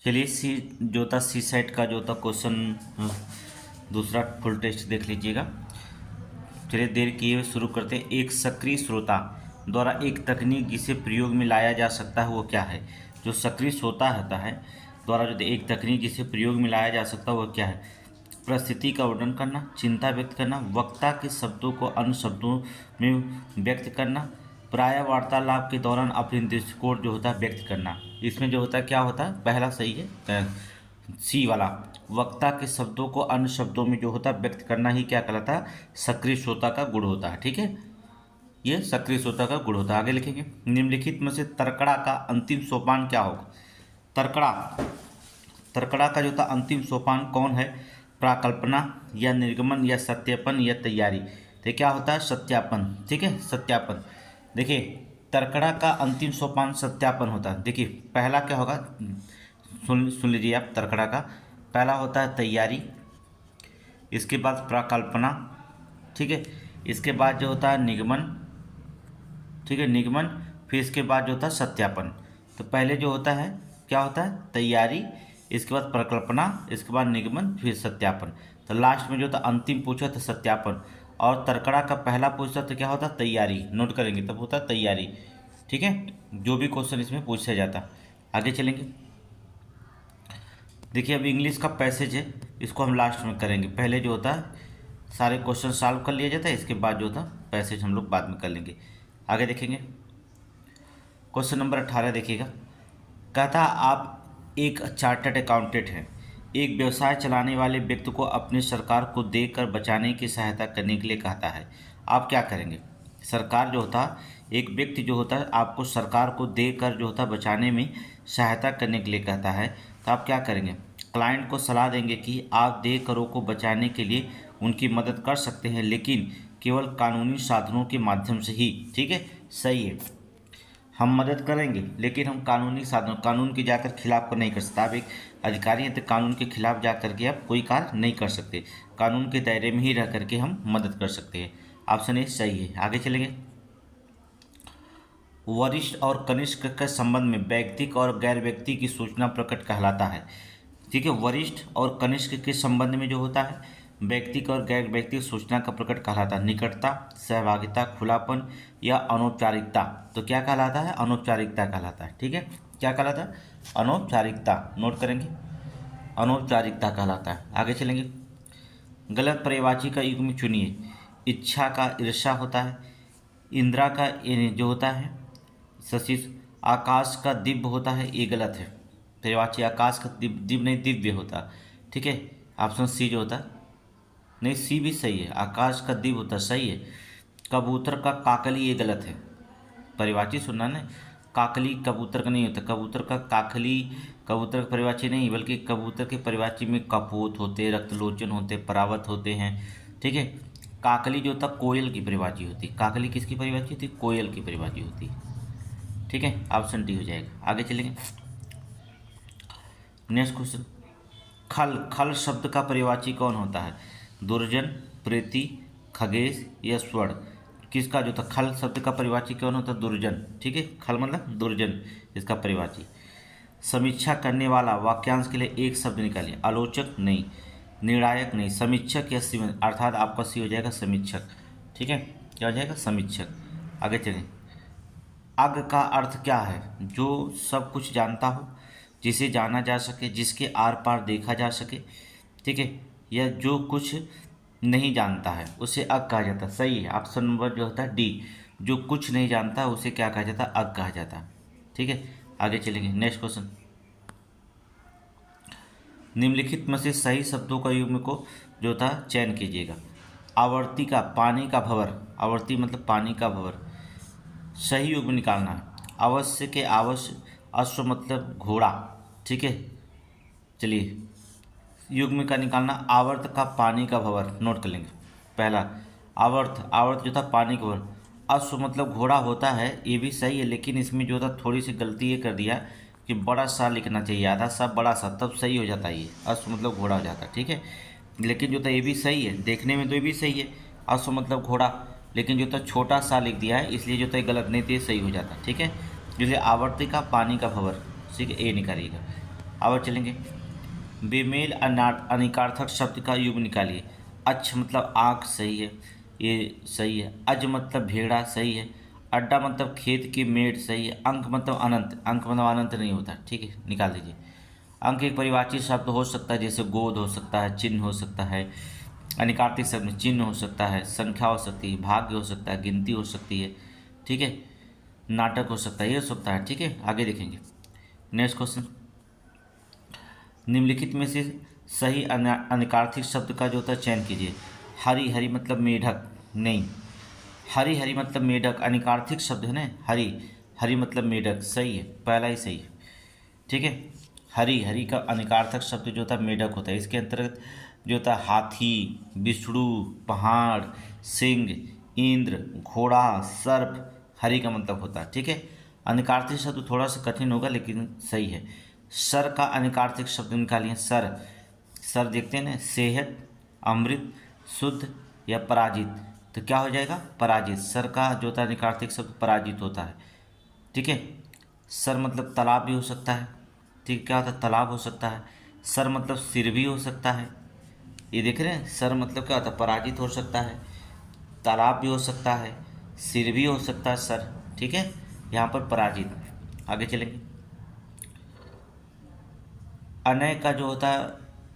चलिए सी सेट का जो था क्वेश्चन दूसरा फुल टेस्ट देख लीजिएगा। चलिए देर किए शुरू करते हैं। एक सक्रिय श्रोता द्वारा एक तकनीक जिसे प्रयोग में लाया जा सकता है वो क्या है? जो सक्रिय श्रोता होता है द्वारा जो एक तकनीक जिसे प्रयोग में लाया जा सकता है वो क्या है? परिस्थिति का वर्णन करना, चिंता व्यक्त करना, वक्ता के शब्दों को अन्य शब्दों में व्यक्त करना, प्राय वार्तालाप के दौरान अपने दृष्टिकोण जो होता है व्यक्त करना। इसमें जो होता है क्या होता है? पहला सही है, सी वाला। वक्ता के शब्दों को अन्य शब्दों में जो होता है व्यक्त करना ही क्या कहलाता है? सक्रिय श्रोता का गुण होता है। ठीक है, ये सक्रिय श्रोता का गुण होता है। आगे लिखेंगे, निम्नलिखित में से तर्कड़ा का अंतिम सोपान क्या होगा? तर्कड़ा तर्कड़ा का जो था अंतिम सोपान कौन है? प्राकल्पना या निर्गमन या सत्यापन या तैयारी? तो क्या होता है? सत्यापन। ठीक है, सत्यापन। देखिए तर्कड़ा का अंतिम सोपान सत्यापन होता है। देखिए पहला क्या होगा, सुन लीजिए आप। तर्कड़ा का पहला होता है तैयारी, इसके बाद प्राकल्पना, ठीक है, इसके बाद जो होता है निगमन, ठीक है, निगमन, फिर इसके बाद जो होता है सत्यापन। तो पहले जो होता है क्या होता है? तैयारी, इसके बाद प्रकल्पना, इसके बाद निगमन, फिर सत्यापन। तो लास्ट में जो था अंतिम पूछा था सत्यापन, और तर्कड़ा का पहला पूछता तो क्या होता? तैयारी। नोट करेंगे तब होता तैयारी। ठीक है, जो भी क्वेश्चन इसमें पूछा जाता। आगे चलेंगे। देखिए अब इंग्लिश का पैसेज है, इसको हम लास्ट में करेंगे। पहले जो होता है सारे क्वेश्चन सॉल्व कर लिया जाता है, इसके बाद जो था पैसेज हम लोग बाद में कर लेंगे। आगे देखेंगे क्वेश्चन नंबर 18 देखिएगा। कहता आप एक चार्टर्ड अकाउंटेंट हैं, एक व्यवसाय चलाने वाले व्यक्ति को अपनी सरकार को देकर बचाने की सहायता करने के लिए कहता है, आप क्या करेंगे? सरकार जो होता एक व्यक्ति जो होता है आपको सरकार को देकर जो होता बचाने में सहायता करने के लिए कहता है, तो आप क्या करेंगे? क्लाइंट को सलाह देंगे कि आप देय करों को बचाने के लिए उनकी मदद कर सकते हैं, लेकिन केवल कानूनी साधनों के माध्यम से ही। ठीक है, सही है, हम मदद करेंगे लेकिन हम कानूनी साधन, कानून के जाकर खिलाफ को नहीं कर सकते। आप एक अधिकारी हैं तो कानून के खिलाफ जा करके आप कोई कार्य नहीं कर सकते, कानून के दायरे में ही रह करके हम मदद कर सकते हैं। ऑप्शन ए सही है। आगे चलेंगे। वरिष्ठ और कनिष्ठ के संबंध में व्यक्तिक और गैर व्यक्ति की सूचना प्रकट कहलाता है। ठीक है, वरिष्ठ और कनिष्ठ के संबंध में जो होता है व्यक्तिक और गैर व्यक्तिक सूचना का प्रकट कहलाता है। निकटता, सहभागिता, खुलापन या अनौपचारिकता। तो क्या कहलाता है? अनौपचारिकता कहलाता है। ठीक है, क्या कहलाता है? अनौपचारिकता। नोट करेंगे, अनौपचारिकता कहलाता है। आगे चलेंगे। गलत पर्यायवाची का युग्म चुनिए। इच्छा का ईर्षा होता है, इंद्रा का जो होता है शशि, आकाश का दिव्य होता है, ये गलत है। पर्यायवाची आकाश का दिव्य नहीं, दिव्य होता। ठीक है, ऑप्शन सी जो होता है, नहीं सी भी सही है, आकाश का दिव्य होता सही है। कबूतर का काकली, ये गलत है। परिवाची सुनना ना, काकली कबूतर का नहीं होता, कबूतर का काकली, कबूतर का परिवाची नहीं, बल्कि कबूतर के परिवाची में कपोत होते, रक्तलोचन होते, परावत होते हैं। ठीक है, काकली जो होता कोयल की परिवाची होती। काकली किसकी परिवाची होती? कोयल की परिवाची होती। ठीक है, ऑप्शन डी हो जाएगा। आगे चलेंगे। Next question. खल, खल शब्द का परिवाची कौन होता है? दुर्जन, प्रीति, खगेश या स्वर्ण? किसका जो था खल शब्द का परिवाची कौन होता है? दुर्जन। ठीक है, खल मतलब दुर्जन, इसका परिवाची। समीक्षा करने वाला वाक्यांश के लिए एक शब्द निकालिए। आलोचक नहीं, निर्णायक नहीं, समीक्षक या सीमित, अर्थात आपका सी हो जाएगा समीक्षक। ठीक है, क्या हो जाएगा? समीक्षक। आगे चलें। अज्ञ का अर्थ क्या है? जो सब कुछ जानता हो, जिसे जाना जा सके, जिसके आर पार देखा जा सके। ठीक है, या जो कुछ नहीं जानता है उसे अज्ञ कहा जाता है। सही है, ऑप्शन नंबर जो होता है डी, जो कुछ नहीं जानता है उसे क्या कहा जाता है? अज्ञ कहा जाता है। ठीक है, आगे चलेंगे। Next question. निम्नलिखित में से सही शब्दों का युग्म को जो था चयन कीजिएगा। आवर्ती का पानी का भंवर, आवर्ती मतलब पानी का भंवर, सही युग्म निकालना है। अवश्य के अवश्य, अश्व मतलब घोड़ा। ठीक है, चलिए युग्म का निकालना। आवर्त का पानी का भंवर, नोट कर लेंगे। पहला आवर्त, आवर्त जो था पानी का भंवर। अश्व मतलब घोड़ा होता है, ये भी सही है, लेकिन इसमें जो था थोड़ी सी गलती ये कर दिया कि बड़ा सा लिखना चाहिए, आधा सा बड़ा सा, तब सही हो जाता है। ये अश्व मतलब घोड़ा हो जाता है। ठीक है, लेकिन जो था ये भी सही है, देखने में तो ये भी सही है, अश्व मतलब घोड़ा, लेकिन जो था छोटा सा लिख दिया है, इसलिए जो था गलत नहीं, तो ये सही हो जाता। ठीक है, जैसे आवर्ती का पानी का भंवर, ठीक है, ए निकालिएगा। अब चलेंगे, बेमेल अनिकार्थक शब्द का युग निकालिए। अच्छ मतलब आँख, सही है, ये सही है। अज मतलब भेड़ा, सही है। अड्डा मतलब खेत की मेड़, सही है। अंक मतलब अनंत, अंक मतलब अनंत नहीं होता, ठीक है, निकाल दीजिए। अंक एक परिवाची शब्द हो सकता है, जैसे गोद हो सकता है, चिन्ह हो सकता है। अनिकार्तिक शब्द में चिन्ह हो सकता है, संख्या हो सकती है, भाग्य हो सकता है, गिनती हो सकती है, ठीक है, नाटक हो सकता है, ये हो सकता है, ठीक है। आगे देखेंगे नेक्स्ट क्वेश्चन, निम्नलिखित में से सही अनिकार्थिक शब्द का जो होता है चयन कीजिए। हरि, हरि मतलब मेढक, नहीं, हरि हरि मतलब मेढक अनिकार्थिक शब्द है ना, हरि हरि मतलब मेढक, सही है, पहला ही सही है, ठीक है। हरि हरि का अनिकार्थक शब्द जो होता है मेढक होता है। इसके अंतर्गत जो होता है हाथी, बिच्छू, पहाड़, सिंह, इंद्र, घोड़ा, सर्प, हरि का मतलब होता है, ठीक है। अनिकार्थिक शब्द थोड़ा सा कठिन होगा लेकिन सही है। सर का अनिकार्थिक शब्द निकालिए। सर, सर देखते हैं ना, सेहत, अमृत, शुद्ध या पराजित, तो क्या हो जाएगा, पराजित। सर का जो होता है अनिकार्थिक शब्द पराजित होता है, ठीक है। सर मतलब तालाब भी हो सकता है, ठीक, क्या होता है, तालाब हो सकता है। सर मतलब सिर भी हो सकता है, ये देख रहे हैं, सर मतलब क्या होता है, पराजित हो सकता है, तालाब भी हो सकता है, सिर भी हो सकता है सर, ठीक है, यहाँ पर पराजित। आगे चलेंगे, अनय का जो होता है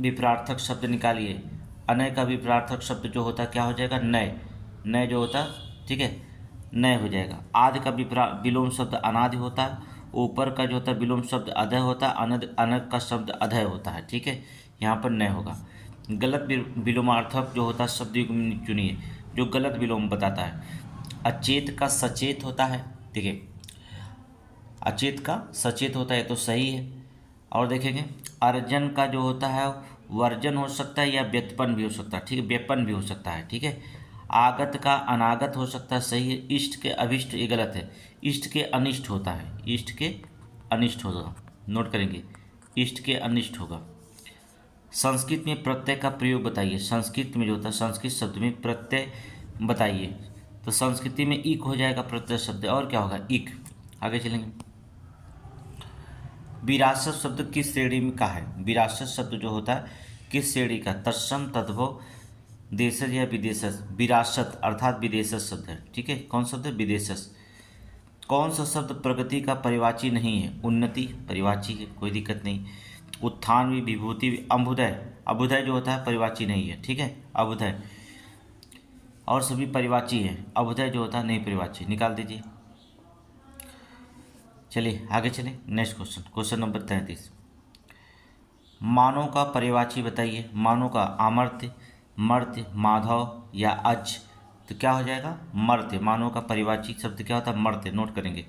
विपरार्थक शब्द निकालिए। अनय का विपरार्थक शब्द जो होता है क्या हो जाएगा, नय, नय जो होता है, ठीक है, नय हो जाएगा। आदि का विलोम शब्द अनादि होता है। ऊपर का जो होता है विलोम शब्द अधय होता है। अनग का शब्द अधय होता है, ठीक है, यहाँ पर नय होगा। गलत विलोमार्थक जो होता है शब्द युग्म चुनिए जो गलत विलोम बताता है। अचेत का सचेत होता है, देखिए, अचेत का सचेत होता है तो सही है। और देखेंगे, अर्जन का जो होता है वर्जन हो सकता है या व्युत्पन्न भी हो सकता है, ठीक है, व्युत्पन्न भी हो सकता है, ठीक है। आगत का अनागत हो सकता है, सही है। इष्ट के अभिष्ट, ये गलत है, इष्ट के अनिष्ट होता है, इष्ट के अनिष्ट होगा, नोट करेंगे, इष्ट के अनिष्ट होगा। संस्कृत में प्रत्यय का प्रयोग बताइए। संस्कृत में जो होता है, संस्कृत शब्द में प्रत्यय बताइए, तो संस्कृति में इक हो जाएगा प्रत्यय शब्द, और क्या होगा, इक। आगे चलेंगे, विरासत शब्द किस श्रेणी में का है। विरासत शब्द जो होता है किस श्रेणी का, तत्सम, तद्भव, देशज या विदेशज। विरासत अर्थात विदेशज शब्द है, ठीक है, कौन शब्द है, विदेशज। कौन सा शब्द प्रगति का परिवाची नहीं है। उन्नति परिवाची है, कोई दिक्कत नहीं। उत्थान भी, विभूति भी। अभ्युदय, अभ्युदय जो होता है परिवाची नहीं है, ठीक है, अभ्युदय, और सभी परिवाची है, अभ्युदय जो होता है नहीं परिवाची, निकाल दीजिए। चलिए आगे चलें, नेक्स्ट क्वेश्चन, क्वेश्चन नंबर 33, मानव का परिवाची बताइए। मानव का अमर्त्य, मर्त्य, माधव या अज, तो क्या हो जाएगा, मर्त्य। मानव का परिवाची शब्द क्या होता है, मर्त्य, नोट करेंगे,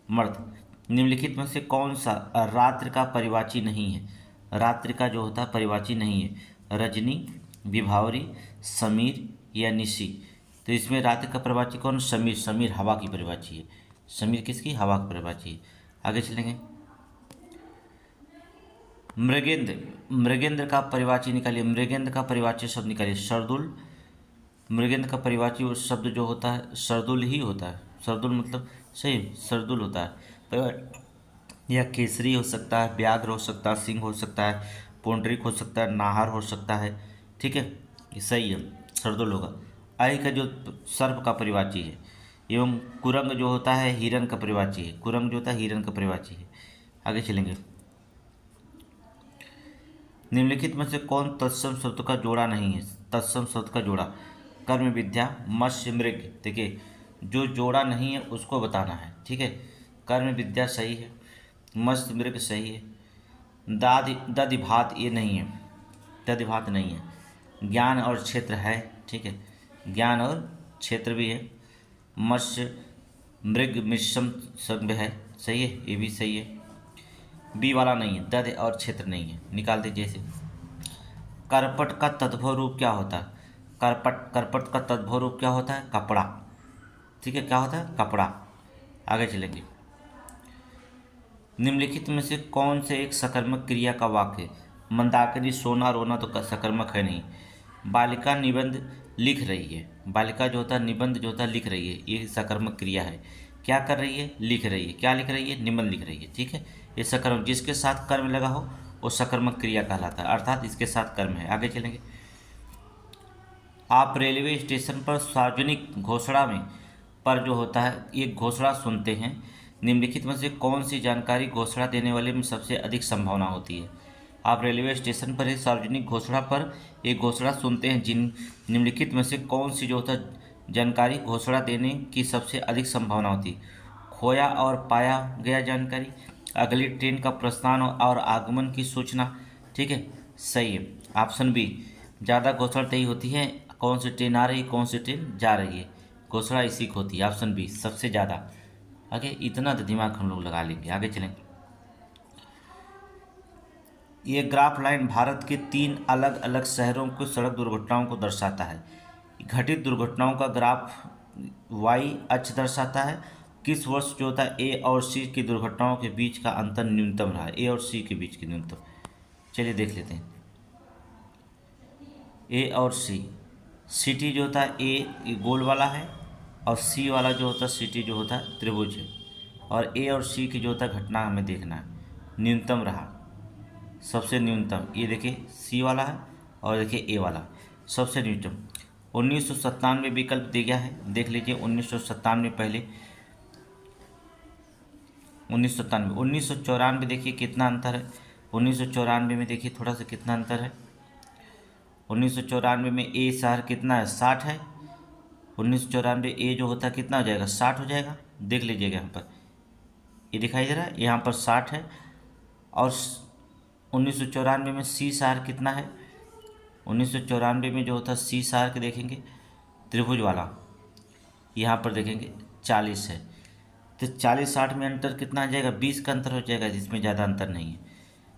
मर्त्य। निम्नलिखित में से कौन सा रात्रि का परिवाची नहीं है। रात्रि का जो होता है परिवाची नहीं है। रजनी, विभावरी, समीर या निशी, तो इसमें रात्रि का परिवाची कौन, समीर। समीर हवा की परिवाची है, समीर किसकी, हवा की परिवाची है। आगे चलेंगे, मृगेंद्र, मृगेंद्र का परिवाची निकालिए। मृगेंद्र का परिवाची शब्द निकालिए। शार्दुल, मृगेंद्र का परिवाची शब्द जो होता है शार्दुल ही होता है। शार्दुल मतलब सही, शार्दुल होता है। यह केसरी हो सकता है, व्याघ्र हो सकता है, सिंह हो सकता है, पौंड्रिक हो सकता है, नाहर हो सकता है, ठीक है, ये सही है, शार्दुल होगा। आई का जो सर्प का परिवाची है, एवं कुरंग जो होता है हिरण का परिवाची है। कुरंग जो होता है हिरण का परिवाची है। आगे चलेंगे, निम्नलिखित में से कौन तत्सम शब्द का जोड़ा नहीं है। तत्सम शब्द का जोड़ा, कर्म, विद्या, मत्स्य, मृग, देखिए जो जोड़ा नहीं है उसको बताना है, ठीक है। कर्म विद्या सही है, मत्स्य मृग सही है, दधिभात ये नहीं है, दधिभात नहीं है। ज्ञान और क्षेत्र है, ठीक है, ज्ञान और क्षेत्र भी है। मत्स्य मृग मिश्रम संग है, सही है, ये भी सही है। बी वाला नहीं है, दध और क्षेत्र नहीं है, निकाल दीजिए इसे। करपट का तद्भव रूप क्या होता है। करपट, करपट का तद्भव रूप क्या होता है, कपड़ा, ठीक है, क्या होता है, कपड़ा। आगे चलेंगे, निम्नलिखित में से कौन से एक सकर्मक क्रिया का वाक्य। मंदाकिनी सोना रोना तो सकर्मक है नहीं। बालिका निबंध लिख रही है। बालिका जो होता है निबंध जो होता है लिख रही है, ये सकर्मक क्रिया है। क्या कर रही है, लिख रही है। क्या लिख रही है, निबंध लिख रही है, ठीक है, ये सकर्मक। जिसके साथ कर्म लगा हो वो सकर्मक क्रिया कहलाता है, अर्थात इसके साथ कर्म है। आगे चलेंगे। आप रेलवे स्टेशन पर सार्वजनिक घोषणा में पर जो होता है एक घोषणा सुनते हैं, निम्नलिखित में से कौन सी जानकारी घोषणा देने वाले में सबसे अधिक संभावना होती है। आप रेलवे स्टेशन पर एक सार्वजनिक घोषणा पर एक घोषणा सुनते हैं, जिन निम्नलिखित में से कौन सी जो होता है जानकारी घोषणा देने की सबसे अधिक संभावना होती है। खोया और पाया गया जानकारी, अगली ट्रेन का प्रस्थान और आगमन की सूचना। ठीक है, सही है ऑप्शन बी। ज़्यादा घोषणा तय होती है कौन सी ट्रेन आ रही कौन सी ट्रेन जा रही है, घोषणा इसी को होती है, ऑप्शन बी सबसे ज़्यादा। आगे इतना तो दिमाग हम लोग लगा लेंगे। आगे चलेंगे। ये ग्राफ लाइन भारत के 3 अलग अलग शहरों की सड़क दुर्घटनाओं को दर्शाता है। घटित दुर्घटनाओं का ग्राफ वाई अक्ष दर्शाता है किस वर्ष जो होता है ए और सी की दुर्घटनाओं के बीच का अंतर न्यूनतम रहा है, ए और सी के बीच की न्यूनतम। चलिए देख लेते हैं। ए और सी, सिटी जो होता है ए गोल वाला है और सी वाला जो होता है सिटी जो होता है त्रिभुज है, और ए और सी की जो होता है घटना हमें देखना है, न्यूनतम रहा सबसे न्यूनतम। ये देखिए सी वाला है और देखिए ए वाला सबसे न्यूनतम। 1997 विकल्प दिया गया है, देख लीजिए 1997 पहले 1997 1994 देखिए कितना अंतर है। 1994 में देखिए थोड़ा सा कितना अंतर है। 1994 में ए शहर कितना है 60 है। 1994 ए जो होता है कितना हो जाएगा 60 हो जाएगा। देख लीजिएगा यहाँ पर ये दिखाई दे रहा है, यहाँ पर 60 है। और 1994 में सी शहर कितना है, 1994 में जो होता है सी शहर के देखेंगे त्रिभुज वाला यहाँ पर देखेंगे 40 है। तो 40-60 में अंतर कितना आ जाएगा 20 का अंतर हो जाएगा, जिसमें ज़्यादा अंतर नहीं है।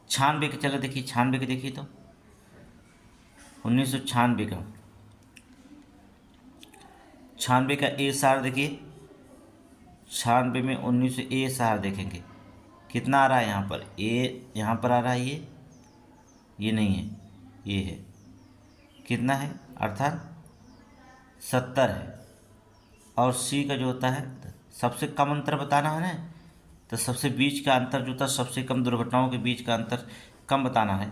96 के चलो देखिए 96 के देखिए तो 1996 का 96 का ए शहर देखिए 96 में 19 ए शहर देखेंगे कितना आ रहा है, यहाँ पर ए यहाँ पर आ रहा है ये नहीं है ये है कितना है अर्थात 70 है। और सी का जो होता है सबसे कम अंतर बताना है ना, तो सबसे बीच का अंतर जो होता है सबसे कम दुर्घटनाओं के बीच का अंतर कम बताना है,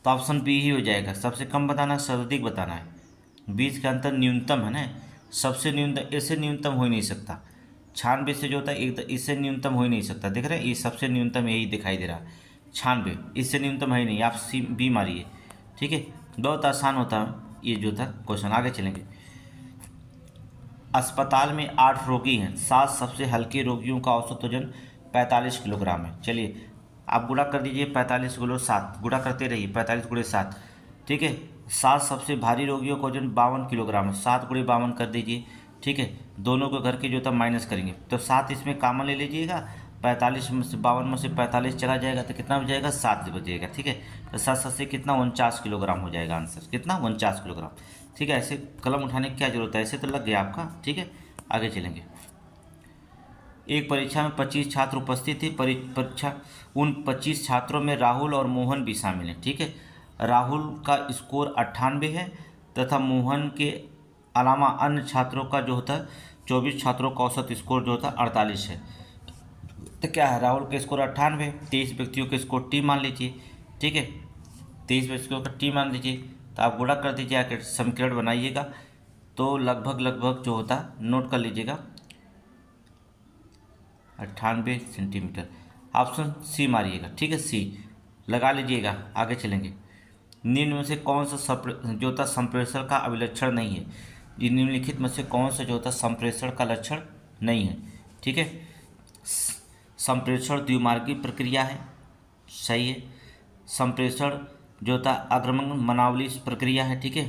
तो ऑप्शन बी ही हो जाएगा। सबसे कम बताना है सर्वाधिक बताना है, बीच का अंतर न्यूनतम है ना, सबसे न्यूनतम इससे न्यूनतम हो ही नहीं सकता। 96 से जो होता है एक इससे न्यूनतम हो ही नहीं सकता, देख रहे हैं ये सबसे न्यूनतम यही दिखाई दे रहा है 96, इससे न्यूनतम है ही नहीं। आप सी बी मारिए, ठीक है, बहुत आसान होता है ये जो था क्वेश्चन। आगे चलेंगे। अस्पताल में 8 रोगी हैं, 7 सबसे हल्के रोगियों का औसत वजन 45 किलोग्राम है। चलिए आप गुणा कर दीजिए 45 गुणा 7, गुणा करते रहिए 45 गुणे 7, ठीक है। 7 सबसे भारी रोगियों का वजन 52 किलोग्राम है, 7 गुणे 52 कर दीजिए, ठीक है। दोनों को घर के जो था माइनस करेंगे तो 7 इसमें कॉमन ले लीजिएगा, 45 में से 52 में से 45 चला जाएगा तो कितना हो जाएगा 7 बचेगा, ठीक है। तो 7 से कितना 49 किलोग्राम हो जाएगा आंसर, कितना 49 किलोग्राम, ठीक है। ऐसे कलम उठाने की क्या जरूरत है, ऐसे तो लग गया आपका, ठीक है। आगे चलेंगे। एक परीक्षा में 25 छात्र उपस्थित थे, परीक्षा उन 25 छात्रों में राहुल और मोहन भी शामिल हैं, ठीक है। राहुल का स्कोर 98 है तथा मोहन के अलावा अन्य छात्रों का जो होता है 24 छात्रों का औसत स्कोर जो होता है 48 है। तो क्या है राहुल का स्कोर 98, 23 व्यक्तियों के स्कोर टी मान लीजिए, ठीक है, 23 व्यक्तियों का टी मान लीजिए, तो आप गुणा कर दीजिए, आकर समीकरण बनाइएगा तो लगभग जो होता है नोट कर लीजिएगा 98 सेंटीमीटर। ऑप्शन सी मारिएगा, ठीक है, सी लगा लीजिएगा। आगे चलेंगे। निम्न में से कौन सा जो होता संप्रेषण का अभिलक्षण नहीं है, निम्नलिखित में से कौन सा जो होता संप्रेषण का लक्षण नहीं है, ठीक है। संप्रेषण द्विमार्गी प्रक्रिया है, सही है। संप्रेषण जो होता अग्रगमनावली प्रक्रिया है, ठीक है,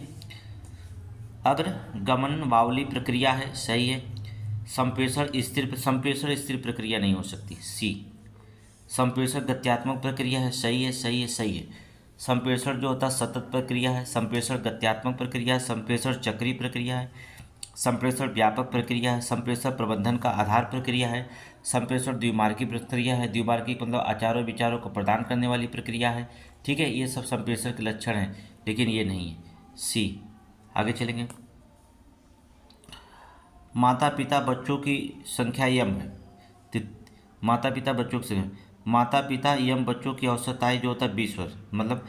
अग्रगमनावली प्रक्रिया है, सही है। संप्रेषण स्थिर प्रक्रिया नहीं हो सकती, सी। संप्रेषण गत्यात्मक प्रक्रिया है, सही है, सही है, सही है। संप्रेषण जो होता है सतत प्रक्रिया है, संप्रेषण गत्यात्मक प्रक्रिया है, संप्रेषण चक्रीय प्रक्रिया है, संप्रेषण व्यापक प्रक्रिया है, संप्रेषण प्रबंधन का आधार प्रक्रिया है, संप्रेषण द्विमार्गी प्रक्रिया है, द्विमार्गी मतलब आचारों विचारों को प्रदान करने वाली प्रक्रिया है, ठीक है। ये सब संप्रेषण के लक्षण हैं, लेकिन ये नहीं है, सी। आगे चलेंगे। माता पिता बच्चों की संख्या यम है, माता पिता बच्चों की संख्या माता पिता एवं बच्चों की औसत आयु जो होता है 20 वर्ष, मतलब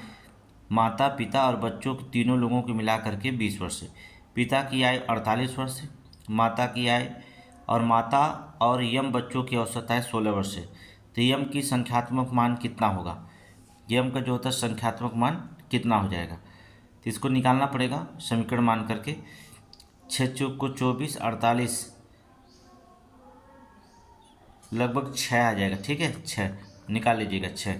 माता पिता और बच्चों के तीनों लोगों को मिला करके 20 वर्ष है। पिता की आयु 48 वर्ष है, माता की आयु और माता और यम बच्चों की औसत आयु 16 वर्ष है। तो यम की संख्यात्मक मान कितना होगा, यम का जो होता है संख्यात्मक मान कितना हो जाएगा, तो इसको निकालना पड़ेगा समीकरण मान करके। 6 चौक को 24, 48 लगभग 6 आ जाएगा। ठीक है, 6 निकाल लीजिएगा 6।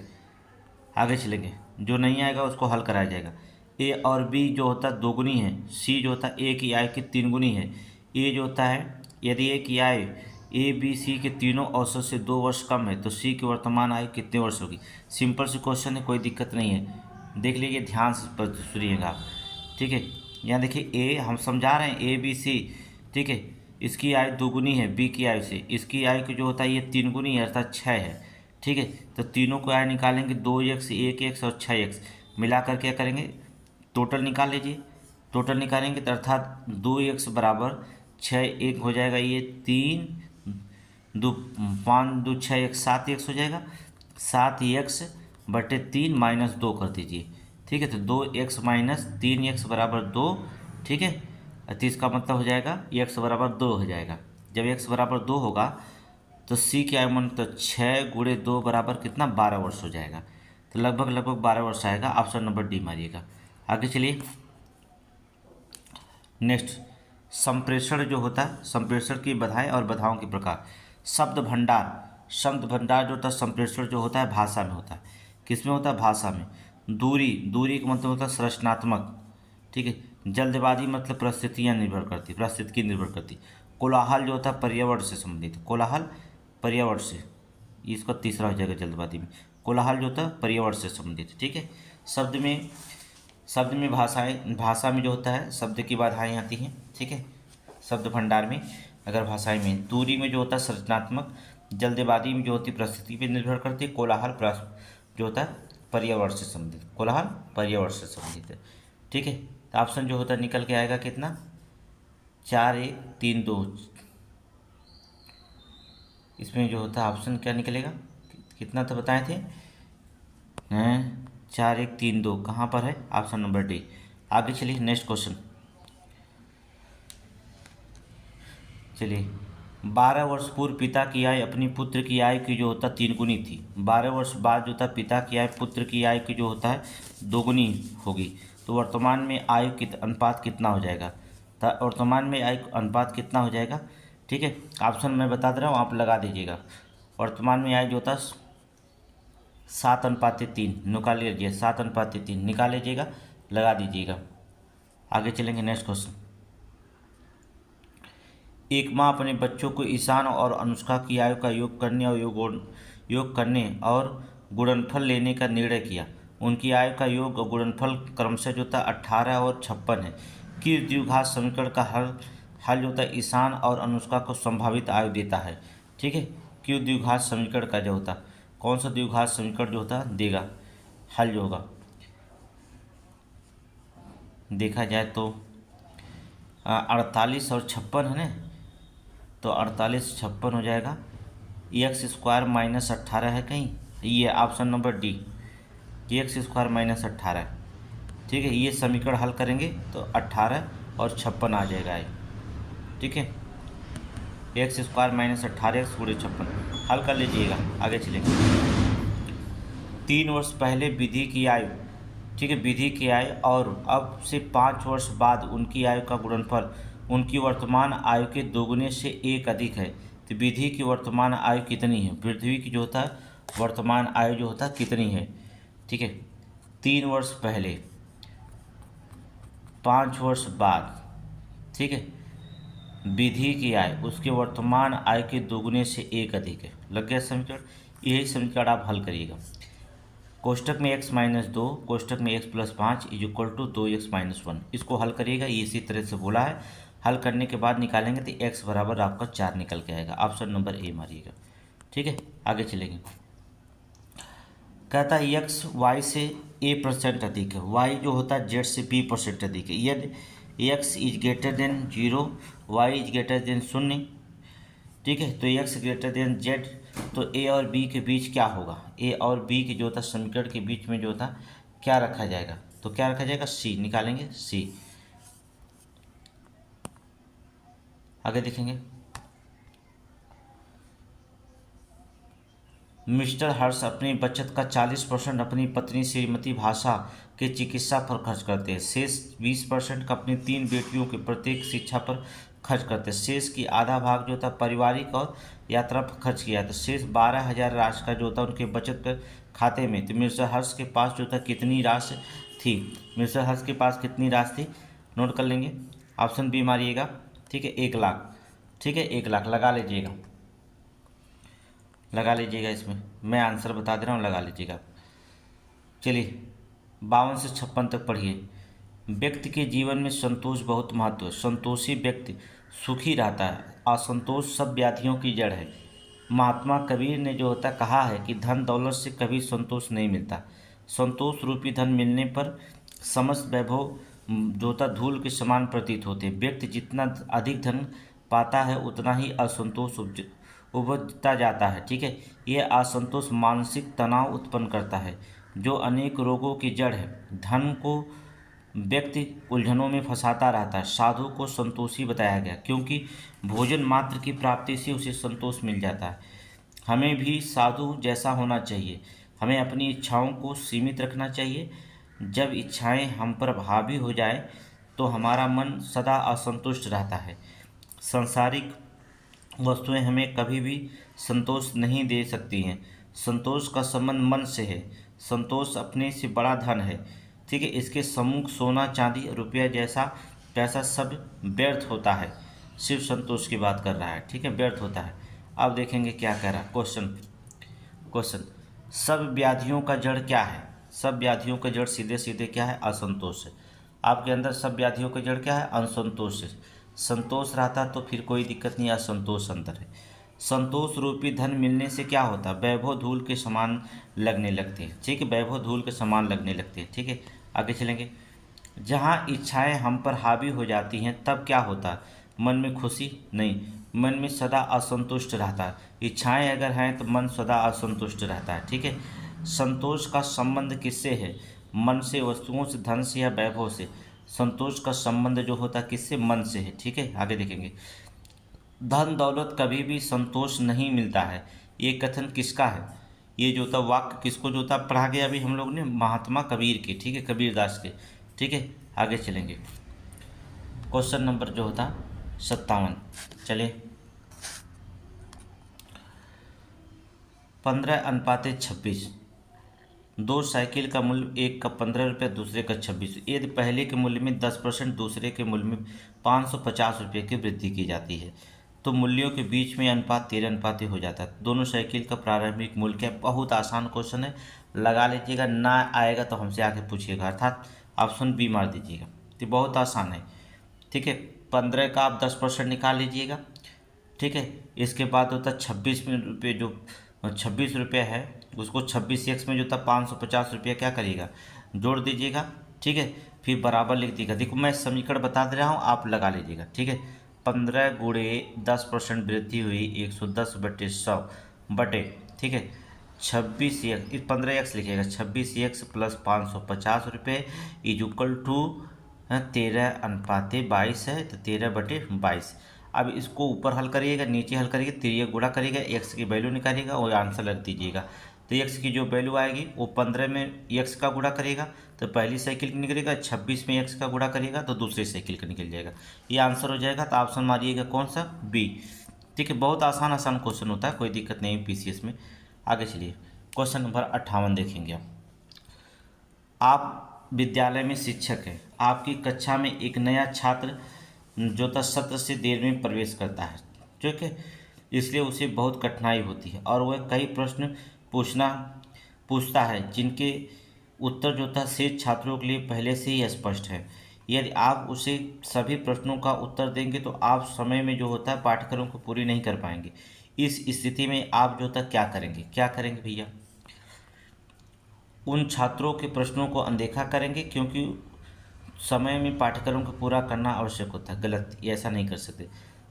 आगे चलेंगे, जो नहीं आएगा उसको हल कराया जाएगा। ए और बी जो होता है 2 गुनी है, सी जो होता है ए की आयु की 3 गुनी है। ए जो होता है यदि ए की आयु ए बी सी के तीनों औसत से 2 वर्ष कम है तो सी की वर्तमान आयु कितने वर्ष होगी। सिंपल सी क्वेश्चन है, कोई दिक्कत नहीं है, देख लीजिए ध्यान से सुनिएगा आप। ठीक है, यहाँ देखिए ए हम समझा रहे हैं ए बी सी, ठीक है, इसकी आयु 2 गुनी है बी की आयु से, इसकी आयु की जो होता है ये 3 गुनी है अर्थात 6 है। ठीक है, तो तीनों को आयु निकालेंगे 2x 1x और 6x मिलाकर क्या करेंगे, टोटल निकाल लीजिए। टोटल निकालेंगे तो अर्थात 2x बराबर 6 1 हो जाएगा, ये 3 2 5 2 6 1 7x हो जाएगा। 7x बटे 3 माइनस 2 कर दीजिए। ठीक है, तो 2x माइनस 3x बराबर 2। ठीक है, तो इसका मतलब हो जाएगा x बराबर 2 हो जाएगा। जब x बराबर 2 होगा तो c की आयु मन तो 6 गुणे 2 बराबर कितना 12 वर्ष हो जाएगा। तो लगभग 12 वर्ष आएगा। ऑप्शन नंबर डी मारिएगा। आगे चलिए नेक्स्ट, संप्रेषण जो होता है, संप्रेषण की बाधाएं और बाधाओं के प्रकार। शब्द भंडार, शब्द भंडार जो होता है संप्रेषण जो होता है भाषा में होता है। किसमें होता है, भाषा में। दूरी, दूरी का मतलब होता है संरचनात्मक। ठीक है, जल्दबाजी मतलब परिस्थितियाँ निर्भर करती, परिस्थिति की निर्भर करती। कोलाहल जो होता है पर्यावरण से संबंधित, कोलाहल पर्यावरण से, इसका तीसरा हो जाएगा जल्दबाजी में। कोलाहल जो होता है पर्यावरण से संबंधित। ठीक है, शब्द में भाषाएं, भाषा में जो होता है शब्द की बाधाएं आती हैं। ठीक है, शब्द भंडार में अगर भाषाएं में, दूरी में जो होता है संरचनात्मक, जल्दबाजी में जो होती है परिस्थिति पर निर्भर करती है, कोलाहल जो होता है पर्यावरण से संबंधित, कोलाहल पर्यावरण से संबंधित है। ठीक है, तो ऑप्शन जो होता है निकल के आएगा कितना, 4 1 3 2। इसमें जो होता है ऑप्शन क्या निकलेगा, कितना तो बताए थे, 4 1 3 2 कहाँ पर है, ऑप्शन नंबर डी। आगे चलिए नेक्स्ट क्वेश्चन। चलिए, 12 वर्ष पूर्व पिता की आयु अपनी पुत्र की आयु की जो होता 3 गुनी थी। 12 वर्ष बाद जो होता पिता की आयु पुत्र की आयु की जो होता है 2 गुनी होगी। तो वर्तमान में आयु अनुपात कितना हो जाएगा, तो वर्तमान में आयु अनुपात कितना हो जाएगा। ठीक है, ऑप्शन मैं बता दे रहा हूँ, आप लगा दीजिएगा। वर्तमान में आयु जो होता 7:3 निकाल लीजिए, 7:3 निकाल लीजिएगा, लगा दीजिएगा। आगे चलेंगे नेक्स्ट क्वेश्चन। एक माँ अपने बच्चों को ईशान और अनुष्का की आयु का योग करने और गुणनफल लेने का निर्णय किया। उनकी आयु का योग और गुणनफल क्रमशः जो था 18 और 56 है। किस द्विघात समीकरण का हल जो होता है ईशान और अनुष्का को संभावित आयु देता है। ठीक है, क्यों द्विघात समीकरण का जो होता, कौन सा द्विघात समीकरण जो होता देगा हल जो होगा, देखा जाए तो 48 और 56 है ना, तो 48 56 हो जाएगा। x² माइनस 18 है कहीं, ये option number D, x² minus 18। ठीक है, ये समीकरण हल करेंगे तो 18 और 56 आ जाएगा। ठीक है, x² माइनस 18x गुणे 56 हल कर लीजिएगा। आगे चलेंगे। 3 वर्ष पहले विधि की आयु, ठीक है, विधि की आयु और अब से 5 वर्ष बाद उनकी आयु का गुणनफल उनकी वर्तमान आयु के दोगुने से 1 अधिक है। तो विधि की वर्तमान आयु कितनी है, पृथ्वी की जो होता है वर्तमान आयु जो होता है कितनी है। ठीक है, 3 वर्ष पहले, 5 वर्ष बाद, ठीक है, विधि की आयु उसके वर्तमान आयु के दोगुने से 1 अधिक है। लग गया समीकरण, यही समीकरण आप हल करिएगा। कोष्टक में x-2, कोष्टक में x+5 is equal to 2x-1, इसको हल करिएगा। ये इसी तरह से बोला है, हल करने के बाद निकालेंगे तो x बराबर आपका 4 निकल के आएगा। ऑप्शन नंबर ए मारिएगा। ठीक है, आगे चलेंगे। कहता है x y से a% अधिक है, y जो होता है z से b% अधिक है। यदि x is greater than 0, y is greater than 0, ठीक है। तो एक्स ग्रेटर देन जेड, तो ए और बी के बीच क्या होगा, ए और बी के जो था समीकरण के बीच में जो था क्या रखा जाएगा, तो क्या रखा जाएगा, सी निकालेंगे, सी। आगे देखेंगे, मिस्टर हर्ष अपनी बचत का 40% अपनी पत्नी श्रीमती भाषा के चिकित्सा पर खर्च करते हैं। शेष 20% का अपनी 3 बेटियों के प्रत्येक शिक्षा पर खर्च करते हैं। शेष की आधा भाग जो था पारिवारिक और यात्रा पर खर्च किया। तो शेष 12,000 राशि का जो था उनके बचत के खाते में। तो मिस्टर हर्ष के पास जो था कितनी राशि थी, मिस्टर हर्ष के पास कितनी राशि थी, नोट कर लेंगे। ऑप्शन बी मारिएगा, ठीक है, 1,00,000, ठीक है, 1,00,000 लगा लीजिएगा, लगा लीजिएगा, इसमें मैं आंसर बता दे रहा हूँ, लगा लीजिएगा। चलिए 52 से 56 तक पढ़िए। व्यक्ति के जीवन में संतोष बहुत महत्व है। संतोषी व्यक्ति सुखी रहता है। असंतोष सब व्याधियों की जड़ है। महात्मा कबीर ने जो होता कहा है कि धन दौलत से कभी संतोष नहीं मिलता। संतोष रूपी धन मिलने पर समस्त वैभव जो होता धूल के समान प्रतीत होते हैं। व्यक्ति जितना अधिक धन पाता है उतना ही असंतोष उबजता जाता है, ठीक है। यह असंतोष मानसिक तनाव उत्पन्न करता है जो अनेक रोगों की जड़ है। धन को व्यक्ति उलझनों में फंसाता रहता है। साधु को संतोषी बताया गया क्योंकि भोजन मात्र की प्राप्ति से उसे संतोष मिल जाता है। हमें भी साधु जैसा होना चाहिए। हमें अपनी इच्छाओं को सीमित रखना चाहिए। जब इच्छाएं हम पर हावी हो जाए तो हमारा मन सदा असंतुष्ट रहता है। सांसारिक वस्तुएं हमें कभी भी संतोष नहीं दे सकती हैं। संतोष का संबंध मन से है। संतोष अपने से बड़ा धन है, ठीक है। इसके सम्मुख सोना चांदी रुपया जैसा पैसा सब व्यर्थ होता है। शिव संतोष की बात कर रहा है, ठीक है, व्यर्थ होता है। अब देखेंगे क्या कह रहा है क्वेश्चन, सब व्याधियों का जड़ क्या है। सब व्याधियों का जड़ सीधे सीधे क्या है, असंतोष है। आपके अंदर सब व्याधियों का जड़ क्या है, असंतोष है। संतोष रहता तो फिर कोई दिक्कत नहीं, असंतोष अंतर है। संतोष रूपी धन मिलने से क्या होता है, वैभव धूल के समान लगने लगते हैं, ठीक है, वैभव धूल के समान लगने लगते हैं, ठीक है। आगे चलेंगे। जहाँ इच्छाएं हम पर हावी हो जाती हैं तब क्या होता है, मन में खुशी नहीं, मन में सदा असंतुष्ट रहता है। इच्छाएं अगर हैं तो मन सदा असंतुष्ट रहता है, ठीक है। संतोष का संबंध किससे है, मन से, वस्तुओं से, धन से या वैभव से। संतोष का संबंध जो होता है किससे, मन से है, ठीक है। आगे देखेंगे। धन दौलत कभी भी संतोष नहीं मिलता है, ये कथन किसका है। ये जो था वाक्य किसको जो था पढ़ा गया अभी हम लोग ने, महात्मा कबीर के, ठीक है, कबीरदास के, ठीक है। आगे चलेंगे। क्वेश्चन नंबर जो होता 57, चलिए। 15:26। दो साइकिल का मूल्य, एक का 15 रुपये, दूसरे का 26। यदि पहले के मूल्य में 10%, दूसरे के मूल्य में 550 रुपये की वृद्धि की जाती है तो मूल्यों के बीच में अनुपात 13 अनुपात हो जाता है। दोनों साइकिल का प्रारंभिक मूल्य क्या है। बहुत आसान क्वेश्चन है, लगा लीजिएगा। ना आएगा तो हमसे आके पूछिएगा, अर्थात ऑप्शन बी मार दीजिएगा। तो बहुत आसान है, ठीक है। 15 का आप 10% निकाल लीजिएगा, ठीक है। इसके बाद होता 26 रुपये, जो 26 रुपये है उसको 26x में जो था 550 रुपये क्या करिएगा, जोड़ दीजिएगा, ठीक है। फिर बराबर लिख दीजिएगा। देखो मैं समीकरण बता दे रहा हूँ, आप लगा लीजिएगा, ठीक है। 15 गुणे 10% वृद्धि हुई 110/100 बटे, ठीक है, 26x, 15x लिखिएगा, 26x प्लस 550 रुपये इज इक्वल टू 13:22 है, तो 13/22। अब इसको ऊपर हल करिएगा, नीचे हल करिएगा, तिरिया गुणा करिएगा, एक्स की वैल्यू निकालिएगा और आंसर रख दीजिएगा। तो एक्स की जो वैल्यू आएगी वो 15 में एक्स का गुणा करेगा तो पहली साइकिल की निकलेगा, 26 में एक्स का गुणा करेगा तो दूसरी साइकिल का निकल जाएगा। ये आंसर हो जाएगा। तो ऑप्शन मारिएगा कौन सा, बी, ठीक है। बहुत आसान आसान क्वेश्चन होता है, कोई दिक्कत नहीं पीसीएस में। आगे चलिए। क्वेश्चन नंबर 58 देखेंगे। आप विद्यालय में शिक्षक हैं। आपकी कक्षा में एक नया छात्र जो था सत्र से देर में प्रवेश करता है, ठीक है, इसलिए उसे बहुत कठिनाई होती है और वह कई प्रश्न पूछता है जिनके उत्तर जो था शेष छात्रों के लिए पहले से ही स्पष्ट है। यदि आप उसे सभी प्रश्नों का उत्तर देंगे तो आप समय में जो होता है पाठ्यक्रम को पूरी नहीं कर पाएंगे। इस स्थिति में आप जो था क्या करेंगे भैया, उन छात्रों के प्रश्नों को अनदेखा करेंगे क्योंकि समय में पाठ्यक्रम को पूरा करना आवश्यक होता है। गलत, ये ऐसा नहीं कर सकते।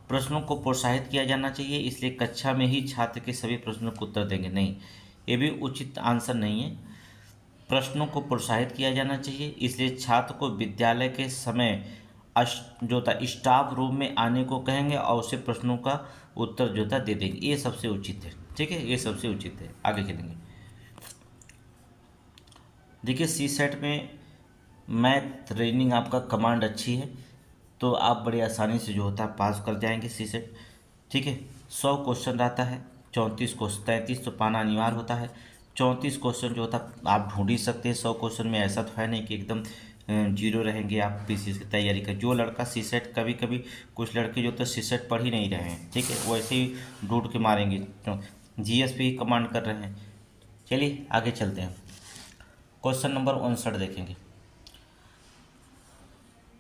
प्रश्नों को प्रोत्साहित किया जाना चाहिए, इसलिए कक्षा में ही छात्र के सभी प्रश्नों को उत्तर देंगे, नहीं, ये भी उचित आंसर नहीं है। प्रश्नों को प्रोत्साहित किया जाना चाहिए, इसलिए छात्र को विद्यालय के समय जो था स्टाफ रूम में आने को कहेंगे और उसे प्रश्नों का उत्तर जो था दे देंगे, ये सबसे उचित है। ठीक है, ये सबसे उचित है। आगे चलेंगे। देखिए सी सेट में मैथ रीजनिंग आपका कमांड अच्छी है तो आप बड़ी आसानी से जो होता है पास कर जाएंगे सी सेट। ठीक है, 100 क्वेश्चन रहता है, 34 को 33 तो पाना अनिवार्य होता है। 34 क्वेश्चन जो होता है आप ढूंढ ही सकते हैं। 100 क्वेश्चन में ऐसा तो है नहीं कि एकदम जीरो रहेंगे आप पीसीएस की तैयारी का। जो लड़का सी सेट, कभी कभी कुछ लड़के जो तो सी सेट पढ़ ही नहीं रहे हैं, ठीक है, वैसे ही ढूंढ के मारेंगे, तो जीएस पे ही कमांड कर रहे हैं। चलिए आगे चलते हैं। क्वेश्चन नंबर 59 देखेंगे।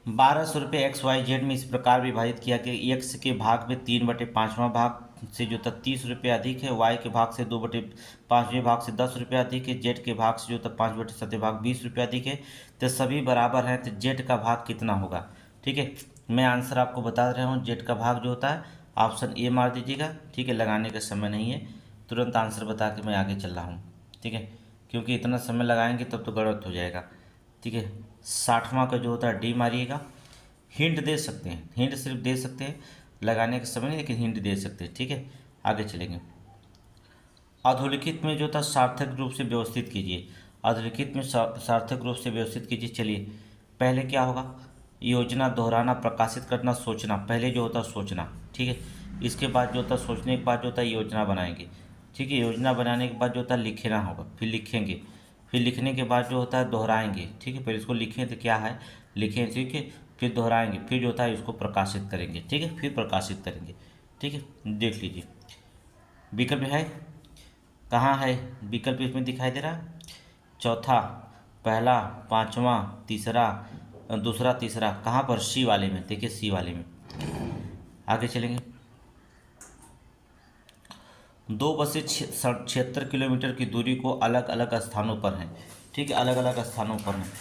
1200 एक्स वाई जेड में इस प्रकार विभाजित किया कि एक्स के भाग में 3/5वां भाग से जो था 30 रुपये अधिक है, वाई के भाग से 2/5वें भाग से 10 रुपये अधिक है, जेड के भाग से जो था 5/7 भाग 20 रुपये अधिक है, तो सभी बराबर हैं, तो जेड का भाग कितना होगा। ठीक है, मैं आंसर आपको बता रहा हूँ। जेड का भाग जो होता है ऑप्शन ए मार दीजिएगा। ठीक है, लगाने का समय नहीं है, तुरंत आंसर बता के मैं आगे चल रहा हूँ। ठीक है, क्योंकि इतना समय लगाएंगे तब तो गलत हो जाएगा। ठीक है, 60वां का जो होता है डी मारिएगा। हिंट दे सकते हैं, हिंट सिर्फ दे सकते हैं, लगाने का समय नहीं, लेकिन हिंट दे सकते हैं। ठीक है, आगे चलेंगे। अधोलिखित में जो था सार्थक रूप से व्यवस्थित कीजिए। अधोलिखित में सार्थक रूप से व्यवस्थित कीजिए। चलिए, पहले क्या होगा, योजना, दोहराना, प्रकाशित करना, सोचना। पहले जो होता है सोचना, ठीक है, इसके बाद जो होता है सोचने के बाद जो होता है योजना बनाएंगे। ठीक है, योजना बनाने के बाद जो होता है लिखना होगा, फिर लिखेंगे, फिर लिखने के बाद जो होता है दोहराएंगे। ठीक है, पहले इसको लिखें तो क्या है, लिखें, ठीक है, फिर दोहराएंगे, फिर जो होता है इसको प्रकाशित करेंगे। ठीक है, फिर प्रकाशित करेंगे। ठीक है, देख लीजिए विकल्प है, कहाँ है विकल्प, इसमें दिखाई दे रहा है। चौथा, पहला, पांचवा, तीसरा, दूसरा, तीसरा, कहाँ पर, सी वाले में। देखिए सी वाले में। आगे चलेंगे। 2 बसें 76 किलोमीटर की दूरी को अलग अलग स्थानों पर हैं। ठीक है, अलग अलग स्थानों पर हैं,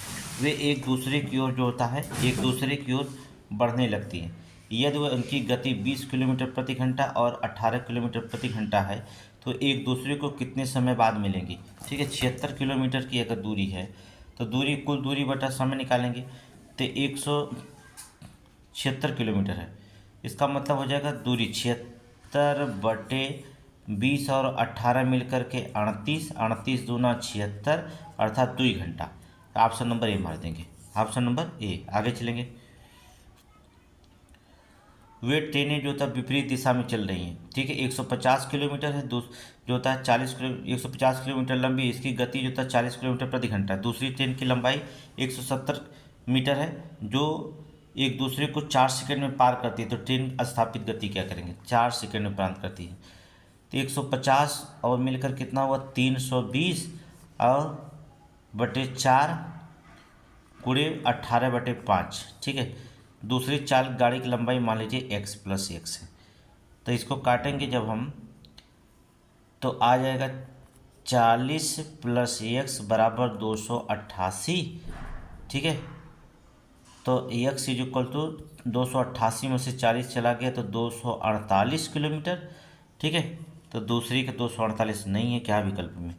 वे एक दूसरे की ओर जो होता है एक दूसरे की ओर बढ़ने लगती हैं। यदि वह उनकी गति 20 किलोमीटर प्रति घंटा और 18 किलोमीटर प्रति घंटा है तो एक दूसरे को कितने समय बाद मिलेंगी। ठीक है, 76 किलोमीटर की अगर दूरी है तो दूरी, कुल दूरी बटा समय निकालेंगे तो 176 किलोमीटर है। इसका मतलब हो जाएगा दूरी 76/20 और 18 मिलकर के 38, 38 दूना 76, अर्थात 2 घंटा। ऑप्शन नंबर ए मार देंगे, ऑप्शन नंबर ए। आगे चलेंगे। वे ट्रेनें जो था विपरीत दिशा में चल रही हैं। ठीक है, 150 किलोमीटर है, जो होता है 150 किलोमीटर लंबी, इसकी गति जो था 40 किलोमीटर प्रति घंटा। दूसरी ट्रेन की लंबाई 170 मीटर है, जो एक दूसरे को 4 सेकंड में पार करती है। तो ट्रेन स्थापित गति क्या करेंगे, 4 सेकंड में पार करती है। तो 150 और मिलकर कितना हुआ, 320 और बटे 4 गुणे 18/5। ठीक है, दूसरी चाल गाड़ी की लंबाई मान लीजिए x + x है, तो इसको काटेंगे जब हम तो आ जाएगा 40 + x बराबर 288। ठीक है, तो x = 288 में से 40 चला गया तो 248 किलोमीटर। ठीक है, तो दूसरी का 248 नहीं है, क्या विकल्प में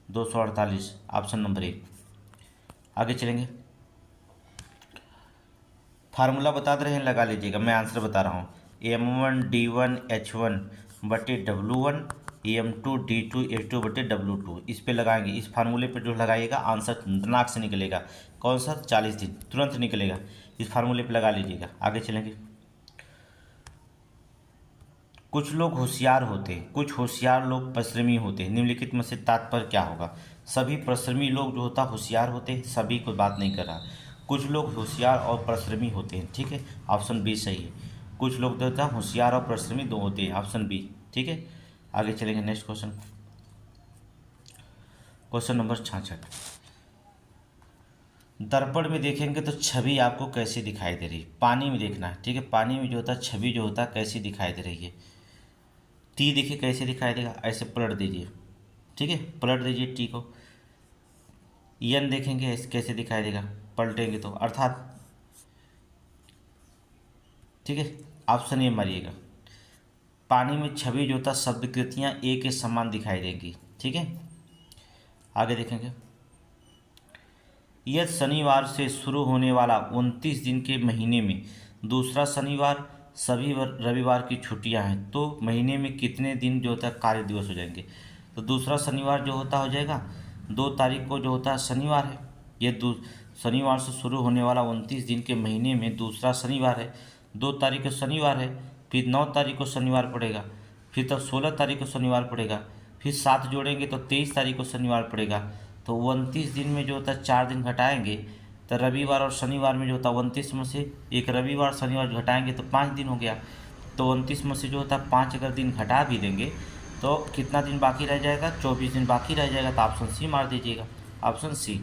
248, ऑप्शन नंबर ए। आगे चलेंगे। फार्मूला बता दे रहे हैं, लगा लीजिएगा, मैं आंसर बता रहा हूँ। M1D1H1/W1, M2D2H2/W2, इस पे लगाएंगे। इस फार्मूले पे जो लगाइएगा आंसर दिमाग से निकलेगा। कौन सा, 40 दिन तुरंत निकलेगा। इस फार्मूले पे लगा लीजिएगा। आगे चलेंगे। कुछ लोग होशियार होते हैं, कुछ होशियार लोग परिश्रमी होते हैं, निम्नलिखित में से तात्पर्य क्या होगा। सभी परिश्रमी लोग जो होता होशियार होते हैं, सभी कोई बात नहीं कर रहा। कुछ लोग होशियार और परिश्रमी होते हैं। ठीक है, ऑप्शन बी सही है। कुछ लोग जो होता है होशियार और परिश्रमी दो होते हैं, ऑप्शन बी। ठीक है, आगे चलेंगे। Next question, question number 66। दर्पण में देखेंगे तो छवि आपको कैसी दिखाई दे रही है। पानी में देखना है। ठीक है, पानी में जो होता है छवि जो होता है कैसी दिखाई दे रही है। टी देखिए कैसे दिखाई देगा, ऐसे पलट दीजिए। ठीक है, पलट दीजिए टी को। यन देखेंगे ऐसे कैसे दिखाई देगा, पलटेंगे तो, अर्थात। ठीक है, ऑप्शन ए मारिएगा। पानी में छवि जो होता शब्दकृतियाँ एक के समान दिखाई देंगी। ठीक है, आगे देखेंगे। यदि शनिवार से शुरू होने वाला 29 दिन के महीने में दूसरा शनिवार सभी रविवार की छुट्टियां हैं तो महीने में कितने दिन जो होता है कार्य दिवस हो जाएंगे। तो दूसरा शनिवार जो होता हो जाएगा 2 तारीख को जो होता है शनिवार है। ये शनिवार से शुरू होने वाला 29 दिन के महीने में दूसरा शनिवार है, 2 तारीख को शनिवार है, फिर 9 तारीख को शनिवार पड़ेगा, फिर तब 16 तारीख को शनिवार पड़ेगा, फिर 7 जोड़ेंगे तो 23 तारीख को शनिवार पड़ेगा। तो 29 दिन में जो होता है 4 दिन घटाएंगे तो रविवार और शनिवार में जो होता है 29 में से एक रविवार शनिवार घटाएंगे तो 5 दिन हो गया। तो 29 में से जो होता है 5 अगर दिन घटा भी देंगे तो कितना दिन बाकी रह जाएगा, 24 दिन बाकी रह जाएगा। तो ऑप्शन सी मार दीजिएगा, ऑप्शन सी।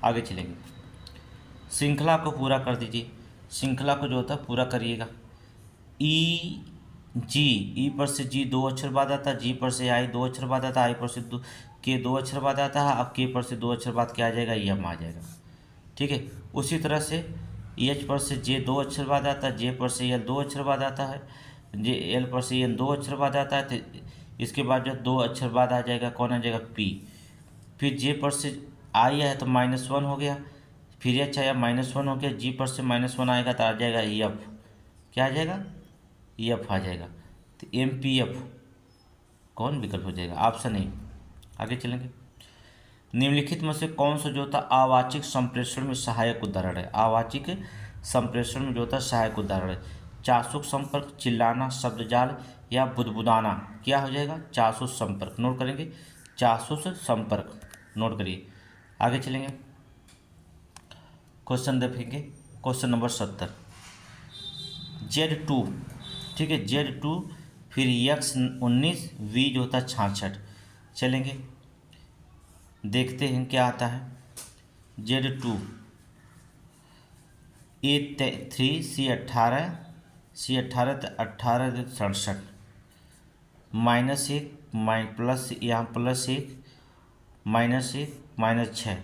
आगे चलेंगे, श्रृंखला को पूरा कर दीजिए। श्रृंखला को जो होता है पूरा करिएगा। ई जी, ई पर से जी 2 अक्षर बाद आता है, जी पर से आई 2 अक्षर बाद आता है, आई पर से के 2 अक्षर बाद आता है। अब के पर से 2 अक्षर बाद क्या आ जाएगा, यम आ जाएगा। ठीक है, उसी तरह से एच पर से जे 2 अक्षर बाद आता है, जे पर से एल 2 अक्षर बाद आता है, जे एल पर से एन 2 अक्षर बाद आता है। तो इसके बाद जो 2 अक्षर बाद आ जाएगा कौन आ जाएगा, पी। फिर जे पर से आई है तो -1 हो गया, फिर एच आया -1 हो गया, जी पर से -1 आएगा तो आ जाएगा एफ। क्या आ जाएगा, एफ आ जाएगा। तो एम पी एफ कौन विकल्प हो जाएगा, ऑप्शन ए। आगे चलेंगे, निम्नलिखित में से कौन सा जो होता आवाचिक संप्रेषण में सहायक उदाहरण है। आवाचिक संप्रेषण में जो होता है सहायक उदाहरण है, चाशुक संपर्क, चिल्लाना, शब्दजाल या बुदबुदाना। क्या हो जाएगा, चाशुक संपर्क। नोट करेंगे, चाशुक संपर्क नोट करिए। आगे चलेंगे, क्वेश्चन देखेंगे, क्वेश्चन नंबर 70। Z2, ठीक है, Z2 फिर X19 V जो होता है 66। चलेंगे देखते हैं क्या आता है। Z2 A3 C18 C18 तो 18 67 -1 प्लस यहाँ +1 -1 -6।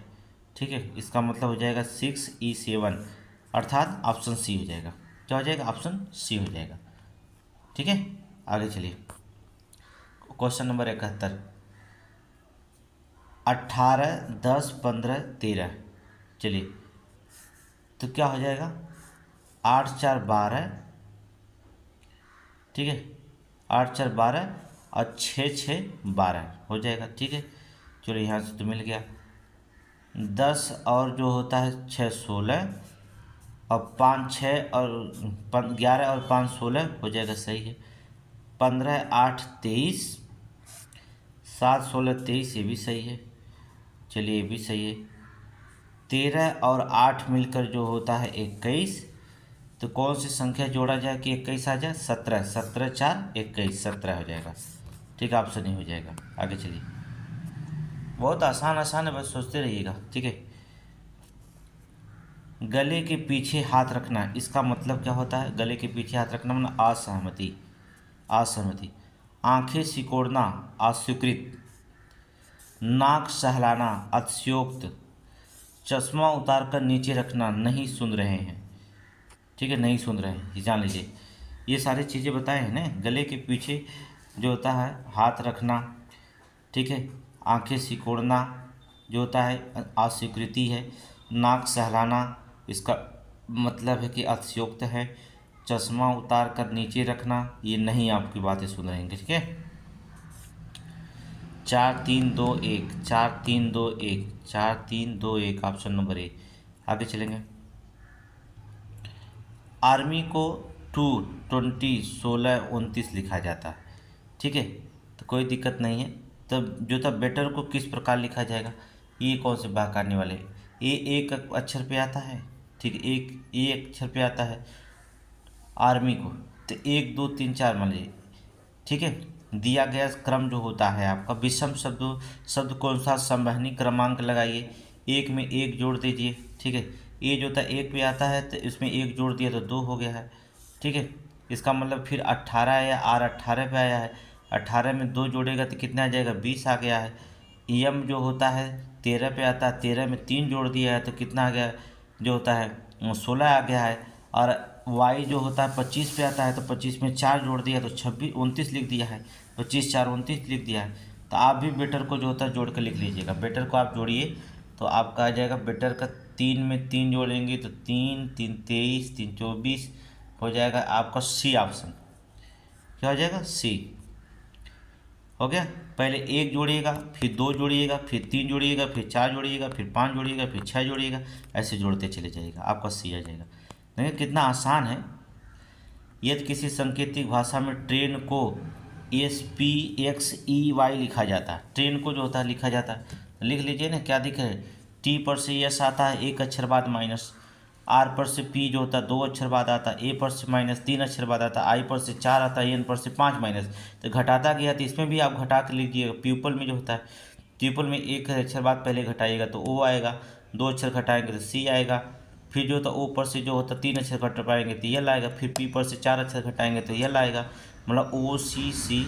ठीक है, इसका मतलब हो जाएगा 6E7 अर्थात ऑप्शन सी हो जाएगा। क्या हो जाएगा, ऑप्शन सी हो जाएगा। ठीक है, आगे चलिए, क्वेश्चन नंबर 71। 18 10 15 13। चलिए तो क्या हो जाएगा, 8 4 12। ठीक है, 8 4 12 और 6 6 12 हो जाएगा। ठीक है, चलो यहाँ से तो मिल गया। 10 और जो होता है 6 16 और 5 6 और 11 और 5 16 हो जाएगा, सही है। 15 8 23 7 16 23 ये भी सही है। चलिए ये भी सही है। 13 और 8 मिलकर जो होता है 21। तो कौन सी संख्या जोड़ा जाए कि 21 आ जाए, 17। 17 4 21 17 हो जाएगा। ठीक है, ऑप्शन ही हो जाएगा। आगे चलिए, बहुत आसान आसान है, बस सोचते रहिएगा। ठीक है, गले के पीछे हाथ रखना, इसका मतलब क्या होता है, गले के पीछे हाथ रखना मतलब असहमति। असहमति। आंखें सिकोड़ना अस्वीकृत, नाक सहलाना अतिशयोक्त, चश्मा उतारकर नीचे रखना नहीं सुन रहे हैं। ठीक है, नहीं सुन रहे हैं, ये जान लीजिए। ये सारी चीज़ें बताए हैं ना, गले के पीछे जो होता है हाथ रखना, ठीक है, आंखें सिकोड़ना जो होता है अस्वीकृति है, नाक सहलाना इसका मतलब है कि अतिशयोक्त है, चश्मा उतार कर नीचे रखना ये नहीं आपकी बातें सुन रहे हैं। ठीक है, 4 3 2 1 4 3 2 1 4 3 2 1 ऑप्शन नंबर ए। आगे चलेंगे, आर्मी को 2 20 16 29 लिखा जाता है। ठीक है, तो कोई दिक्कत नहीं है। तब जो था बेटर को किस प्रकार लिखा जाएगा, ये कौन से भाग काटने वाले, ए एक अक्षर पे आता है। ठीक है, एक ए अक्षर पे आता है आर्मी को, तो 1 2 3 4 मान लीजिए। ठीक है, दिया गया क्रम जो होता है आपका विषम शब्द कौन सा संवहनी क्रमांक लगाइए, 1 में 1 जोड़ दीजिए। ठीक है, ए जो था 1 पे आता है तो इसमें 1 जोड़ दिया तो 2 हो गया है। ठीक है, इसका मतलब फिर 18 या आर 18 पे आया है, 18 में 2 जोड़ेगा तो कितना आ जाएगा, 20 आ गया है। एम जो होता है 13 पे आता है, 13 में 3 जोड़ दिया है तो कितना आ गया, जो होता है 16 आ गया है। और वाई जो होता है 25 पे आता है, तो 25 में 4 जोड़ दिया तो 26 29 लिख दिया है, 25 4 29 लिख दिया है। तो आप भी बेटर को जो होता है जोड़ कर लिख लीजिएगा। बेटर को आप जोड़िए तो आपका आ जाएगा बेटर का 3 में 3 जोड़ेंगे तो 3 3 23 3 24 हो जाएगा आपका सी ऑप्शन। क्या हो जाएगा? सी हो गया। पहले 1 जोड़िएगा, फिर 2 जोड़िएगा, फिर 3 जोड़िएगा, फिर 4 जोड़िएगा, फिर 5 जोड़िएगा, फिर 6 जोड़िएगा, ऐसे जोड़ते चले जाइएगा, आपका सी आ जाएगा। देखिए कितना आसान है। यदि किसी सांकेतिक भाषा में ट्रेन को SPXEY लिखा जाता है, ट्रेन को जो होता है लिखा जाता है, लिख लीजिए ना, क्या दिख रहा है? टी पर से यस आता है 1 अक्षर बाद माइनस, आर पर से पी जो होता है 2 अक्षर बाद आता है, ए पर से माइनस 3 अक्षर बाद आता है, आई पर से 4 आता है, एन पर से 5 माइनस। तो घटाता गया तो इसमें भी आप घटा कर लीजिएगा। प्यूपल में जो होता है, प्यूपल में 1 अक्षर बाद पहले घटाइएगा तो ओ आएगा, 2 अक्षर घटाएंगे तो सी आएगा, फिर जो होता है ओ पर से जो होता है 3 अक्षर घटा पाएंगे तो यल आएगा, फिर पी पर से 4 अक्षर घटाएंगे तो यल आएगा। मतलब OCCL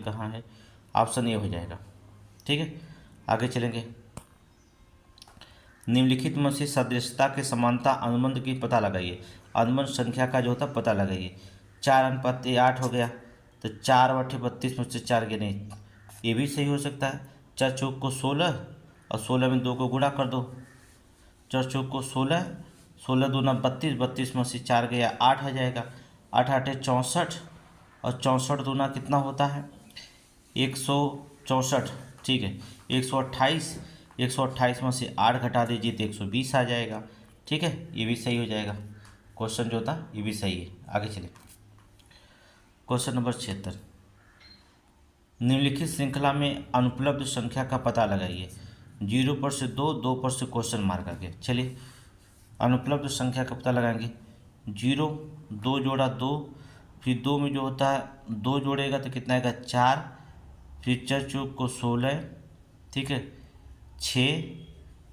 कहाँ है? ऑप्शन ए हो जाएगा। ठीक है, आगे चलेंगे। निम्नलिखित में से सदृशता के समानता अनुबंध की पता लगाइए। अनुबंध संख्या का जो होता है पता लगाइए। 4 × 8 हो गया, तो 4/32 में से 4 के नहीं, ये भी सही हो सकता है। 4 चौक को 16 और 16 में 2 को गुणा कर दो। 4 चौक को 16, 16 दूना 32, 32 में से 4 गया 8 आ जाएगा। 8 8 64 और 64 दूना कितना होता है? 164। ठीक है, 128, 128 में से 8 घटा दीजिए तो 120 आ जाएगा। ठीक है, ये भी सही हो जाएगा। क्वेश्चन जो था ये भी सही है। आगे चले। Question number 76। निम्नलिखित श्रृंखला में अनुपलब्ध संख्या का पता लगाइए। 0 पर से 2, 2 पर से क्वेश्चन मार्क आगे। चलिए अनुपलब्ध संख्या का पता लगाएंगे। 0 2 जोड़ा 2, फिर 2 में जो होता है 2 जोड़ेगा तो कितना आएगा? 4, फिर 4 चौक को 16। ठीक है, 6,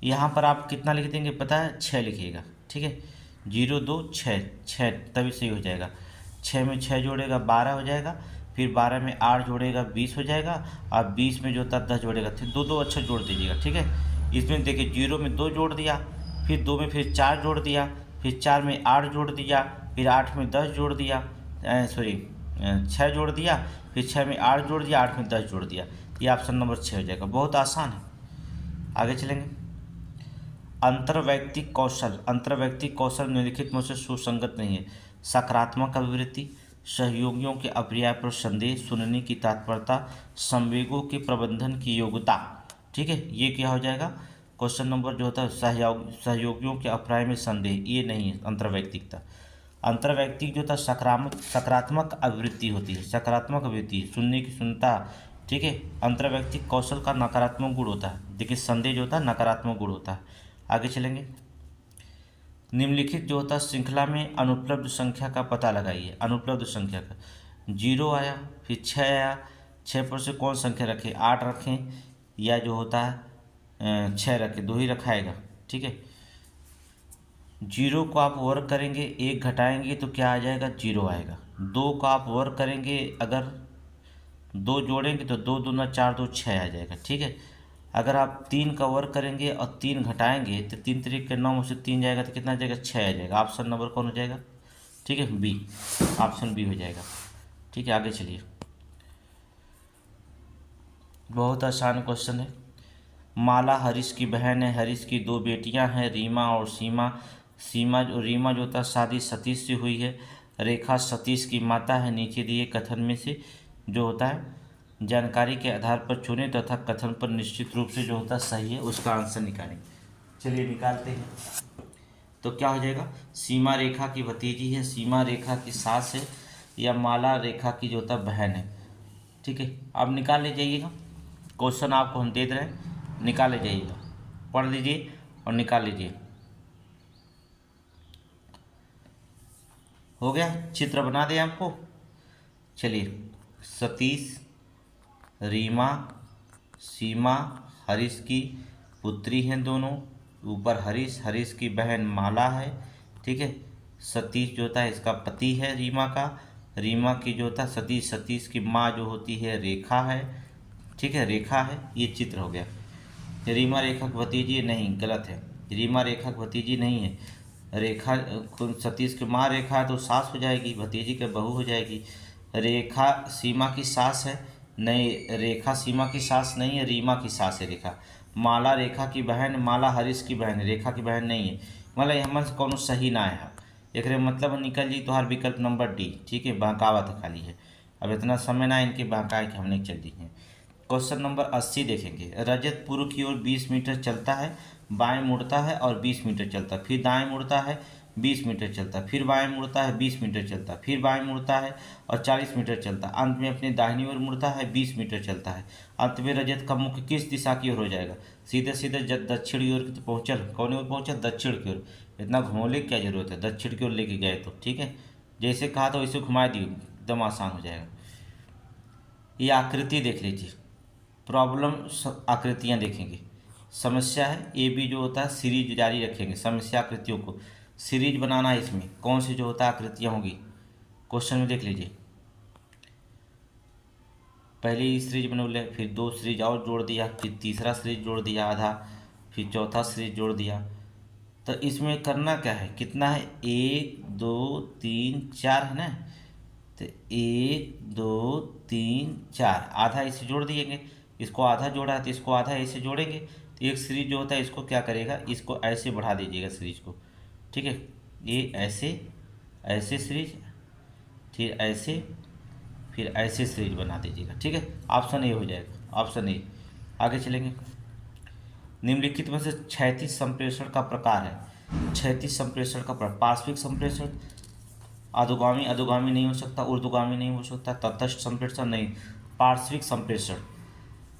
यहाँ पर आप कितना लिख देंगे पता है? 6 लिखिएगा। ठीक है, 0 2 6 6 तभी सही हो जाएगा। 6 में 6 जोड़ेगा 12 हो जाएगा, फिर 12 में 8 जोड़ेगा 20 हो जाएगा, और 20 में जो होता है 10 जोड़ेगा, फिर 2 2 अक्षर जोड़ दीजिएगा। ठीक है, इसमें देखिए 0 में 2 जोड़ दिया, फिर 2 में फिर 4 जोड़ दिया, फिर 4 में 8 जोड़ दिया, फिर 8 में 10 जोड़ दिया, 6 जोड़ दिया, फिर 6 में 8 जोड़ दिया, 8 में 10 जोड़ दिया। ये ऑप्शन नंबर 6 हो जाएगा। बहुत आसान है। आगे चलेंगे। अंतर्वैयक्तिक कौशल। अंतर्वैयक्तिक कौशल निम्नलिखित में से सुसंगत नहीं है। सकारात्मक अभिवृत्ति, सहयोगियों के अपर्याय पर संदेह, सुनने की तत्परता, संवेगों के प्रबंधन की योग्यता। ठीक है, ये क्या हो जाएगा? क्वेश्चन नंबर जो होता है सहयोगियों के अभिप्राय में संदेह, ये नहीं है अंतर्वैयक्तिकता। अंतर्वैयक्तिक जो था सकारात्मक अभिवृत्ति होती है, सकारात्मक अभिवृत्ति, सुनने की सुनता। ठीक है, अंतर्वैयक्तिक कौशल का नकारात्मक गुण होता है। देखिए संदेह जो होता है नकारात्मक गुण होता है। आगे चलेंगे। निम्नलिखित जो होता है श्रृंखला में अनुपलब्ध संख्या का पता लगाइए। अनुपलब्ध संख्या का 0 आया, फिर 6 आया, 6 पर से कौन संख्या रखें? 8 रखें या जो होता है 6 रखें, 2 ही रखाएगा। ठीक है, 0 को आप वर्क करेंगे, 1 घटाएंगे तो क्या आ जाएगा? 0 आएगा। 2 को आप वर्क करेंगे, अगर 2 जोड़ेंगे तो 2 दूना 4 2 6 आ जाएगा। ठीक है, अगर आप 3 का वर्क करेंगे और 3 घटाएंगे तो 3 3 के 9 में से 3 जाएगा तो कितना आ जाएगा? 6 आ जाएगा। ऑप्शन नंबर कौन हो जाएगा? ठीक है, बी, ऑप्शन बी हो जाएगा। ठीक है, आगे चलिए। बहुत आसान क्वेश्चन है। माला हरीश की बहन है, हरीश की 2 बेटियां हैं, रीमा और सीमा। रीमा जो था शादी सतीश से हुई है, रेखा सतीश की माता है। नीचे दिए कथन में से जो होता है जानकारी के आधार पर चुनें तथा कथन पर निश्चित रूप से जो होता है सही है उसका आंसर निकालें। चलिए निकालते हैं। तो क्या हो जाएगा? सीमा रेखा की भतीजी है, सीमा रेखा की सास है, या माला रेखा की जो होता है बहन है। ठीक है, आप निकाल ले जाइएगा। क्वेश्चन आपको हम दे रहे हैं, निकाल ले जाइएगा, पढ़ लीजिए और निकाल लीजिए। हो गया, चित्र बना दें आपको। चलिए, सतीश, रीमा, सीमा हरीश की पुत्री हैं दोनों, ऊपर हरीश की बहन माला है। ठीक है, सतीश जो होता है इसका पति है रीमा का, रीमा की जो होता है सतीश की माँ जो होती है रेखा है। ठीक है, रेखा है। ये चित्र हो गया। रीमा रेखा की भतीजी नहीं, गलत है। रीमा रेखा की भतीजी नहीं है। रेखा सतीश की माँ रेखा है तो सास हो जाएगी, भतीजी के बहू हो जाएगी। रेखा सीमा की सास है, नहीं रेखा सीमा की सास नहीं है, रीमा की सास है रेखा। माला रेखा की बहन, माला हरीश की बहन है, रेखा की बहन नहीं है। मतलब हमन से कौनो सही ना है। एक मतलब निकल जी तोहार विकल्प नंबर डी। ठीक है, बहकावत खाली है। अब इतना समय ना इनके बहकाए कि हमने चल दी है। क्वेश्चन नंबर 80 देखेंगे। रजत पूर्व की ओर 20 मीटर चलता है, बाएं मुड़ता है और 20 मीटर चलता है, फिर दाएं मुड़ता है 20 मीटर चलता है, फिर बाएं मुड़ता है 20 मीटर चलता है, फिर बाएं मुड़ता है और 40 मीटर चलता है, अंत में अपनी दाहिनी ओर मुड़ता है 20 मीटर चलता है। अंत में रजत का मुख किस दिशा की ओर हो जाएगा? सीधे सीधे दक्षिण की ओर तो पहुँचल, कौन ओर पहुँचल? दक्षिण की ओर। इतना घुमौले की क्या जरूरत है, दक्षिण की ओर लेके गए तो ठीक है। जैसे कहा था वैसे घुमा दिए, एकदम आसान हो जाएगा। ये आकृति देख लीजिए, प्रॉब्लम आकृतियाँ देखेंगे। समस्या है ए बी जो होता है सीरीज जारी रखेंगे, समस्या आकृतियों को सीरीज बनाना है। इसमें कौन सी जो होता है आकृतियाँ होगी क्वेश्चन में देख लीजिए। पहली सीरीज बना ले, फिर 2 सीरीज और जोड़ दिया, फिर तीसरा सीरीज जोड़ दिया आधा, फिर चौथा सीरीज जोड़ दिया। तो इसमें करना क्या है, कितना है? 1 2 3 4 है ना। तो 1 2 3 4 आधा इसे जोड़ दिएंगे, इसको आधा जोड़ा है तो इसको आधा ऐसे जोड़ेंगे। तो एक सीरीज जो होता है इसको क्या करेगा, इसको ऐसे बढ़ा दीजिएगा सीरीज को। ठीक है, ये ऐसे ऐसे सीरीज, फिर ऐसे, फिर ऐसे सीरीज बना दीजिएगा। ठीक है, ऑप्शन ए हो जाएगा, ऑप्शन ए। आगे चलेंगे। निम्नलिखित में से क्षैतिज संप्रेषण का प्रकार है। क्षैतिज संप्रेषण का प्रकार, पार्श्विक संप्रेषण, अधोगामी, अधोगामी नहीं हो सकता, ऊर्ध्वगामी नहीं हो सकता, तटस्थ संप्रेषण नहीं, पार्श्विक संप्रेषण।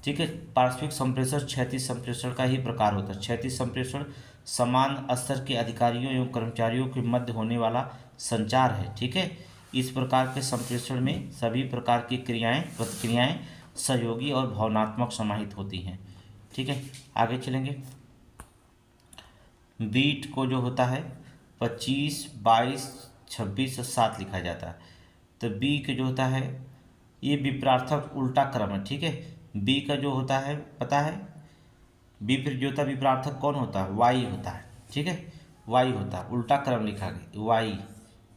ठीक है, पार्श्विक संप्रेषण क्षैतिज संप्रेषण का ही प्रकार होता है। क्षैतिज संप्रेषण समान स्तर के अधिकारियों एवं कर्मचारियों के मध्य होने वाला संचार है। ठीक है, इस प्रकार के संप्रेषण में सभी प्रकार की क्रियाएं प्रतिक्रियाएं सहयोगी और भावनात्मक समाहित होती हैं। ठीक है, आगे चलेंगे। बीट को जो होता है 25 22 26 और 7 लिखा जाता है। तो बी का जो होता है ये विपरार्थक उल्टा क्रम है। ठीक है, बी का जो होता है पता है, बी फिर जो होता है विपरार्थक कौन होता है? वाई होता है। ठीक है, वाई होता है, उल्टा क्रम लिखा गया, वाई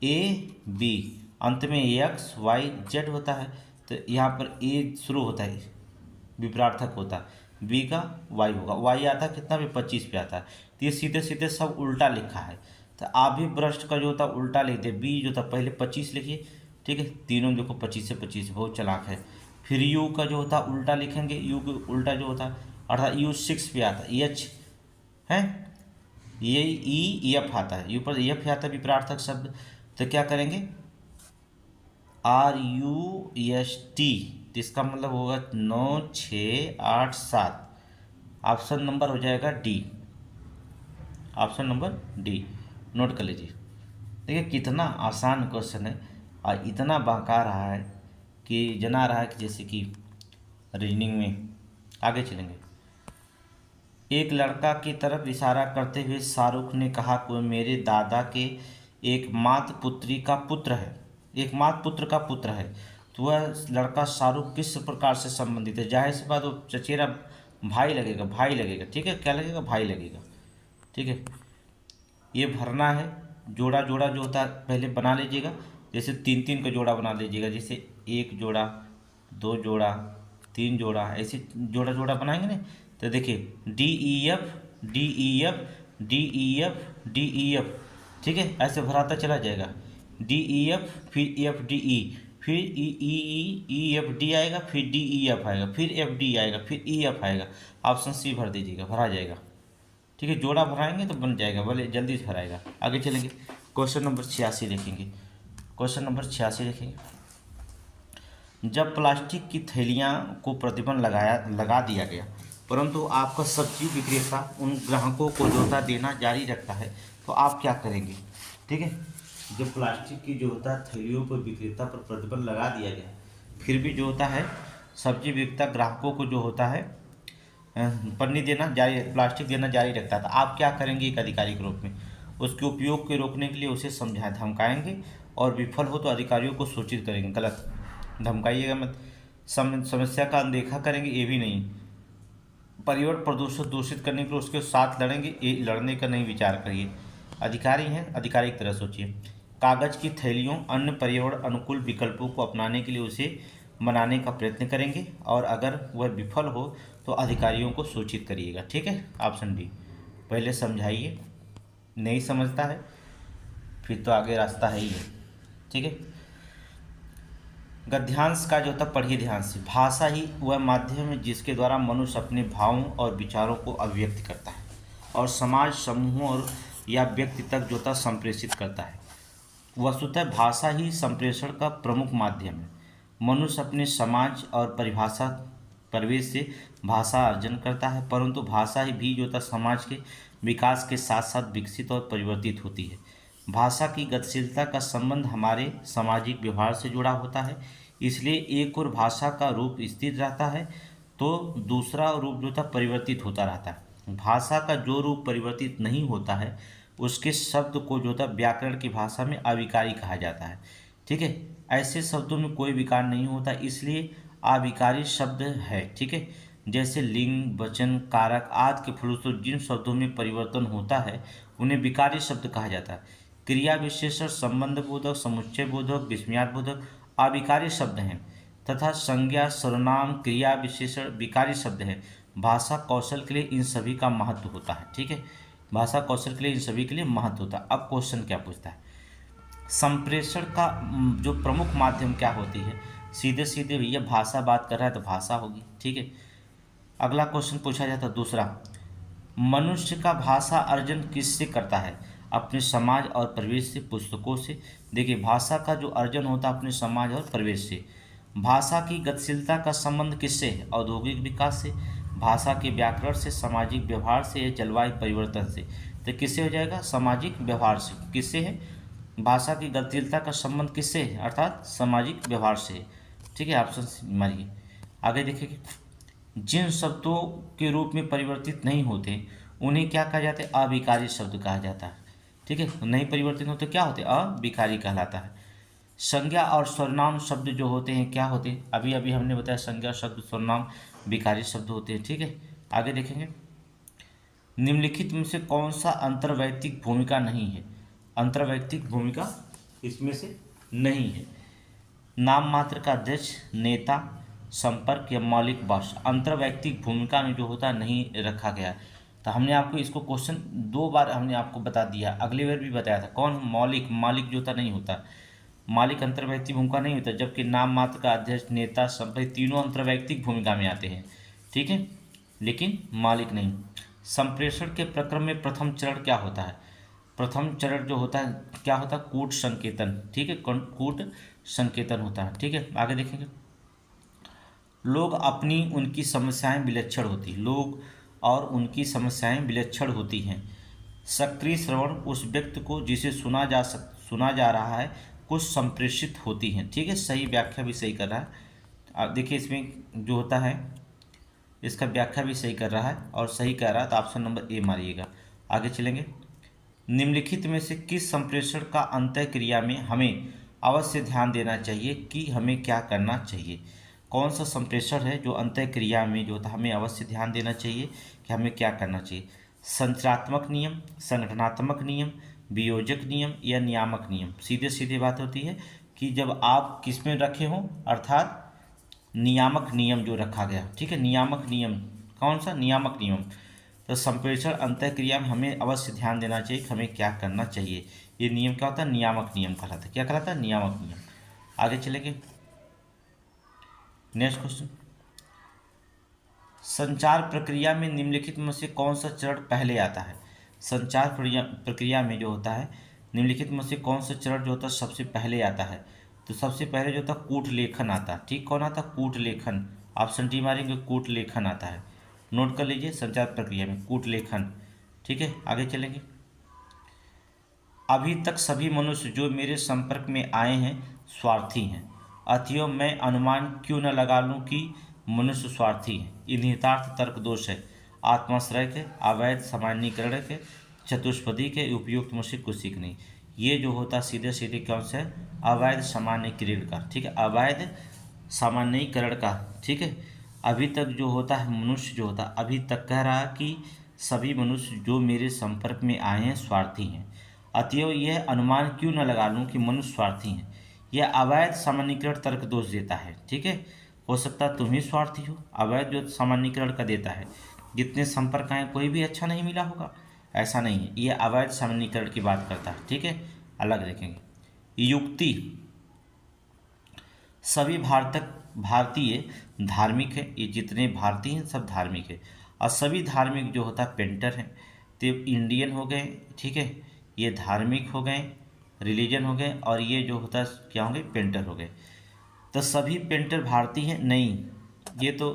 ए बी, अंत में एक्स वाई जेड होता है। तो यहाँ पर ए शुरू होता है, विपरार्थक होता है, बी का वाई होगा, वाई आता है कितना पे 25 पे आता है। तो ये सीधे सीधे सब उल्टा लिखा है। तो आप भी भ्रष्ट का जो होता है उल्टा लिख दे, बी जो था पहले 25 लिखिए। ठीक है, तीनों देखो 25 से 25, बहुत चालाक है। फिर यू का जो होता है उल्टा लिखेंगे, यू का उल्टा जो होता है अर्थात यू 6 पे आता है, एच है, ये ई एफ आता है, यू पर एफ आता है विपरार्थक शब्द। तो क्या करेंगे, आर यू एस टी, तो इसका मतलब होगा 9 6 8 7। ऑप्शन नंबर हो जाएगा D, option number D, note कर लीजिए। देखिए कितना आसान क्वेश्चन है और इतना बहका रहा है कि जना रहा है कि जैसे कि रीजनिंग में। आगे चलेंगे। एक लड़का की तरफ इशारा करते हुए शाहरुख ने कहा कि वह मेरे दादा के एक मात्र पुत्री का पुत्र है, एक मात्र पुत्र का पुत्र है। तो वह लड़का शाहरुख किस प्रकार से संबंधित है? जाहिर सी बात वो चचेरा भाई लगेगा, भाई लगेगा। ठीक है, क्या लगेगा? भाई लगेगा। ठीक है, ये भरना है। जोड़ा जोड़ा जो होता है पहले बना लीजिएगा, जैसे 3 3 का जोड़ा बना लीजिएगा, जैसे 1 जोड़ा 2 जोड़ा 3 जोड़ा, ऐसे जोड़ा जोड़ा बनाएंगे ना। तो देखिए D E F D E F D E F D E F. ठीक है, ऐसे भराता चला जाएगा, डी ई एफ फिर एफ डी ई, फिर ई एफ डी आएगा, फिर डी ई एफ आएगा, फिर एफ डी आएगा, फिर ई एफ आएगा। ऑप्शन सी भर दीजिएगा, भरा जाएगा। ठीक है, जोड़ा भराएंगे तो बन जाएगा, बोले जल्दी से भराएगा। आगे चलेंगे, क्वेश्चन नंबर 86 देखेंगे। क्वेश्चन नंबर 86 देखेंगे। जब प्लास्टिक की थैलियाँ को प्रतिबंध लगा दिया गया, परंतु आपका सब्जी विक्रेता उन ग्राहकों को जोता देना जारी रखता है, तो आप क्या करेंगे? ठीक है, जब प्लास्टिक की जो होता है थैलियों पर विक्रेता पर प्रतिबंध लगा दिया गया, फिर भी जो होता है सब्जी विक्रेता ग्राहकों को जो होता है पन्नी देना जारी, प्लास्टिक देना जारी रखता है, तो आप क्या करेंगे? एक अधिकारी के रूप में उसके उपयोग को रोकने के लिए उसे समझाएं, धमकाएंगे और विफल हो तो अधिकारियों को सूचित करेंगे। गलत, धमकाइएगा मत। समस्या का अनदेखा करेंगे, ये भी नहीं, पर्यावरण प्रदूषण दूषित करने के लिए उसके साथ लड़ेंगे, ये लड़ने का नहीं विचार करिए। अधिकारी हैं, अधिकारी की तरह सोचिए। कागज की थैलियों अन्य पर्यावरण अनुकूल विकल्पों को अपनाने के लिए उसे बनाने का प्रयत्न करेंगे, और अगर वह विफल हो तो अधिकारियों को सूचित करिएगा। ठीक है, ऑप्शन डी। पहले समझाइए, नहीं समझता है फिर तो आगे रास्ता है ही है। ठीक है, गद्यांश का जो था पढ़िए ध्यान से। भाषा ही वह माध्यम है जिसके द्वारा मनुष्य अपने भावों और विचारों को अभिव्यक्त करता है और समाज, समूहों और या व्यक्ति तक जो था संप्रेषित करता है। वस्तुतः भाषा ही संप्रेषण का प्रमुख माध्यम है। मनुष्य अपने समाज और परिवेश से भाषा अर्जन करता है, परंतु भाषा ही भी जो था समाज के विकास के साथ साथ विकसित और परिवर्तित होती है। भाषा की गतिशीलता का संबंध हमारे सामाजिक व्यवहार से जुड़ा होता है, इसलिए एक और भाषा का रूप स्थिर रहता है तो दूसरा रूप जो था परिवर्तित होता रहता है। भाषा का जो रूप परिवर्तित नहीं होता है उसके शब्द को जो था व्याकरण की भाषा में अविकारी कहा जाता है। ठीक है, ऐसे शब्दों में कोई विकार नहीं होता, इसलिए अविकारी शब्द है। ठीक है, जैसे लिंग, वचन, कारक आदि के फलस्वरूप जिन शब्दों में परिवर्तन होता है उन्हें विकारी शब्द कहा जाता है। क्रिया विशेषण, संबंध बोधक, समुच्चय बोधक, विस्मयार्थ बोधक अविकारी शब्द हैं तथा संज्ञा, सर्वनाम, क्रिया विशेषण विकारी शब्द हैं। भाषा कौशल के लिए इन सभी का महत्व होता है। ठीक है, भाषा कौशल के लिए इन सभी के लिए महत्व होता है। अब क्वेश्चन क्या पूछता है, संप्रेषण का जो प्रमुख माध्यम क्या होती है। सीधे सीधे भैया भाषा बात कर रहा है तो भाषा होगी। ठीक है, अगला क्वेश्चन पूछा जाता है दूसरा, मनुष्य का भाषा अर्जन किससे करता है। अपने समाज और परिवेश से, पुस्तकों से। देखिए, भाषा का जो अर्जन होता है अपने समाज और परिवेश से। भाषा की गतिशीलता का संबंध किससे है। औद्योगिक विकास से। भाषा के व्याकरण से, सामाजिक व्यवहार से, या जलवायु परिवर्तन से। तो किससे हो जाएगा, सामाजिक व्यवहार से। किससे है, भाषा की गतिशीलता का संबंध किससे है, अर्थात सामाजिक व्यवहार से है। ठीक है, ऑप्शन मारिए। आगे देखिए, जिन शब्दों के रूप में परिवर्तित नहीं होते उन्हें क्या कहा जाता है, अविकारी शब्द कहा जाता है। ठीक है, नहीं परिवर्तित होते क्या होते, अविकारी कहलाता है। संज्ञा और सर्वनाम शब्द जो होते हैं क्या होते हैं, अभी अभी हमने बताया संज्ञा शब्द, सर्वनाम विकारी शब्द होते हैं। ठीक है, आगे देखेंगे, निम्नलिखित में से कौन सा अंतर्वैयक्तिक भूमिका नहीं है। अंतर्वैयक्तिक भूमिका इसमें से नहीं है। नाम मात्र का अध्यक्ष, नेता, संपर्क या मौलिक भाषा अंतर्वैयक्तिक भूमिका में जो होता नहीं रखा गया। तो हमने आपको इसको क्वेश्चन 2 बार हमने आपको बता दिया, अगली बार भी बताया था। कौन, मौलिक, मालिक जो होता नहीं होता, मालिक अंतर्वैयक्तिक भूमिका नहीं होता, जबकि नाम मात्र का अध्यक्ष, नेता, संपर्क तीनों अंतर्वैयक्तिक भूमिका में आते हैं। ठीक है, लेकिन मालिक नहीं। संप्रेषण के प्रक्रम में प्रथम चरण क्या होता है। प्रथम चरण जो होता है क्या होता है, कूट संकेतन। ठीक है, कूट संकेतन होता है। ठीक है, आगे देखेंगे, लोग अपनी उनकी समस्याएं विलक्षण होती, लोग और उनकी समस्याएं विलक्षण होती हैं। सक्रिय श्रवण उस व्यक्ति को जिसे सुना जा रहा है कुछ संप्रेषित होती हैं। ठीक है, सही व्याख्या भी सही कर रहा है। अब देखिए इसमें जो होता है इसका व्याख्या भी सही कर रहा है और सही कह रहा है, तो ऑप्शन नंबर ए मारिएगा। आगे चलेंगे, निम्नलिखित में से किस संप्रेषण का अंतःक्रिया में हमें अवश्य ध्यान देना चाहिए कि हमें क्या करना चाहिए। कौन सा संप्रेषण है जो अंतःक्रिया में जो था हमें अवश्य ध्यान देना चाहिए कि हमें क्या करना चाहिए। संरचनात्मक नियम, संगठनात्मक नियम, वियोजक नियम या नियामक नियम। सीधे सीधे बात होती है कि जब आप किस में रखे हों, अर्थात नियामक नियम जो रखा गया। ठीक है, नियामक नियम, कौन सा, नियामक नियम। तो संप्रेषण अंतःक्रिया में हमें अवश्य ध्यान देना चाहिए कि हमें क्या करना चाहिए। ये नियम क्या होता है, नियामक नियम कहलाता है। क्या कहलाता है, नियामक नियम। आगे चलेंगे, नेक्स्ट क्वेश्चन, संचार प्रक्रिया में निम्नलिखित में से कौन सा चरण पहले आता है। संचार प्रक्रिया में जो होता है निम्नलिखित में से कौन सा चरण जो होता है सबसे पहले आता है। तो सबसे पहले जो होता है कूट लेखन आता है। ठीक, कौन आता है, कूट लेखन। ऑप्शन डी मारेंगे, कूट लेखन आता है। नोट कर लीजिए, संचार प्रक्रिया में कूट लेखन। ठीक है, आगे चलेंगे, अभी तक सभी मनुष्य जो मेरे संपर्क में आए हैं स्वार्थी हैं, अतएव मैं अनुमान क्यों न लगा लूं कि मनुष्य स्वार्थी है। ये निहितार्थ तर्क दोष है। आत्माश्रय के, अवैध सामान्यीकरण के, चतुष्पदी के, उपयुक्त मुझसे कुछ सीख नहीं। ये जो होता सीधे सीधे कौन सा है, अवैध सामान्यीकरण का। ठीक है, अवैध सामान्यीकरण का। ठीक है, अभी तक जो होता है मनुष्य जो होता है अभी तक कह रहा है कि सभी मनुष्य जो मेरे संपर्क में आए हैं स्वार्थी हैं, अतएव यह अनुमान क्यों न लगा लूं कि मनुष्य स्वार्थी हैं। यह अवैध सामान्यीकरण तर्क दोष देता है। ठीक है, हो सकता है तुम ही स्वार्थी हो। अवैध जो सामान्यीकरण का देता है, जितने संपर्क आए कोई भी अच्छा नहीं मिला होगा, ऐसा नहीं है। यह अवैध सामान्यीकरण की बात करता है। ठीक है, अलग देखेंगे। युक्ति, सभी भारतीय धार्मिक है। ये जितने भारतीय हैं सब धार्मिक है, और सभी धार्मिक जो होता है पेंटर हैं। तो इंडियन हो गए, ठीक है, ये धार्मिक हो गए, रिलीजन हो गए, और ये जो होता है क्या हो गए, पेंटर हो गए। तो सभी पेंटर भारतीय हैं नहीं, ये तो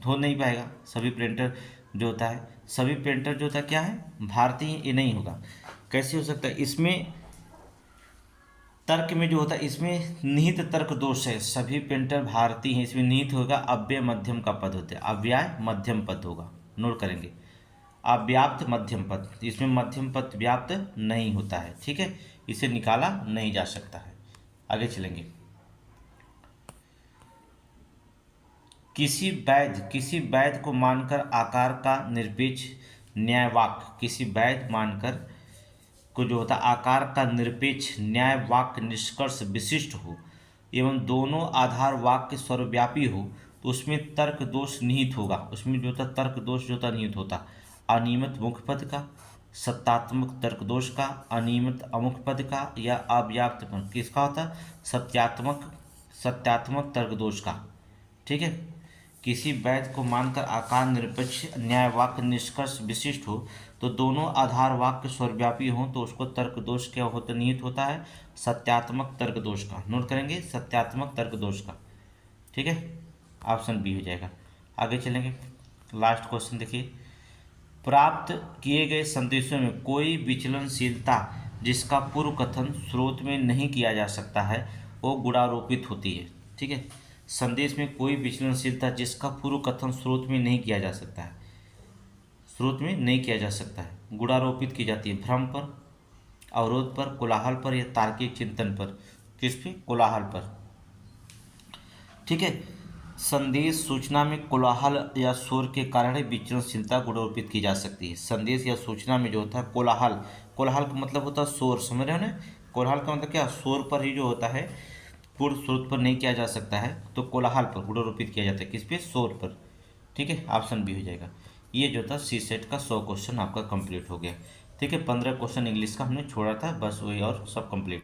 हो नहीं पाएगा। सभी पेंटर जो होता है, सभी पेंटर जो होता है क्या है, भारतीय, ये नहीं होगा। कैसे हो सकता है, इसमें तर्क में जो होता है इसमें निहित तर्क दोष है। सभी पेंटर भारतीय हैं, इसमें निहित होगा अव्यय मध्यम का पद होता है, अव्यय मध्यम पद होगा, नोट करेंगे। अव्याप्त मध्यम पद, इसमें मध्यम पद व्याप्त नहीं होता है। ठीक है, इसे निकाला नहीं जा सकता है। आगे चलेंगे। किसी वैध को मानकर आकार का निरपेक्ष न्यायवाक्य, किसी वैध मानकर को जो होता है आकार का निरपेक्ष न्याय वाक्य निष्कर्ष विशिष्ट हो एवं दोनों आधार वाक्य सर्वव्यापी हो, तो उसमें तर्क दोष निहित होगा। उसमें जो होता तर्क दोष जो होता निहित होता अनियमित मुख्य पद का, सत्यात्मक तर्क दोष का, अनियमित अमुख्य पद का, या अव्याप्त पद किसका होता, सत्यात्मक तर्क दोष का। ठीक है, किसी वैध को मानकर आकार निरपेक्ष न्याय वाक्य निष्कर्ष विशिष्ट हो, तो दोनों आधार वाक्य सर्वव्यापी हों, तो उसको तर्क दोष क्या होता, निहित होता है, सत्यात्मक तर्क दोष का। नोट करेंगे, सत्यात्मक तर्क दोष का। ठीक है, ऑप्शन बी हो जाएगा। आगे चलेंगे, लास्ट क्वेश्चन देखिए। प्राप्त किए गए संदेशों में कोई विचलनशीलता जिसका पूर्व कथन स्रोत में नहीं किया जा सकता है, वो गुणारोपित होती है। ठीक है, संदेश में कोई विचलनशीलता जिसका पूर्व कथन स्रोत में नहीं किया जा सकता है, स्रोत में नहीं किया जा सकता है, गुणारोपित की जाती है भ्रम पर, अवरोध पर, कोलाहल पर, या तार्किक चिंतन पर। किस पे, कोलाहल पर। ठीक है, संदेश सूचना में कोलाहल या शोर के कारण विचलनशीलता गुणारोपित की जा सकती है। संदेश या सूचना में जो होता है कोलाहल, कोलाहल का मतलब होता है शोर, समझ रहे हो ना। कोलाहल का मतलब क्या, शोर पर ही जो होता है, पूर्ण स्रोत पर नहीं किया जा सकता है, तो कोलाहल पर गुणारोपित किया जाता है। किस पे, शोर पर। ठीक है, ऑप्शन बी हो जाएगा। ये जो था सी सेट का 100 क्वेश्चन आपका कंप्लीट हो गया। ठीक है, 15 क्वेश्चन इंग्लिश का हमने छोड़ा था, बस वही और सब कंप्लीट।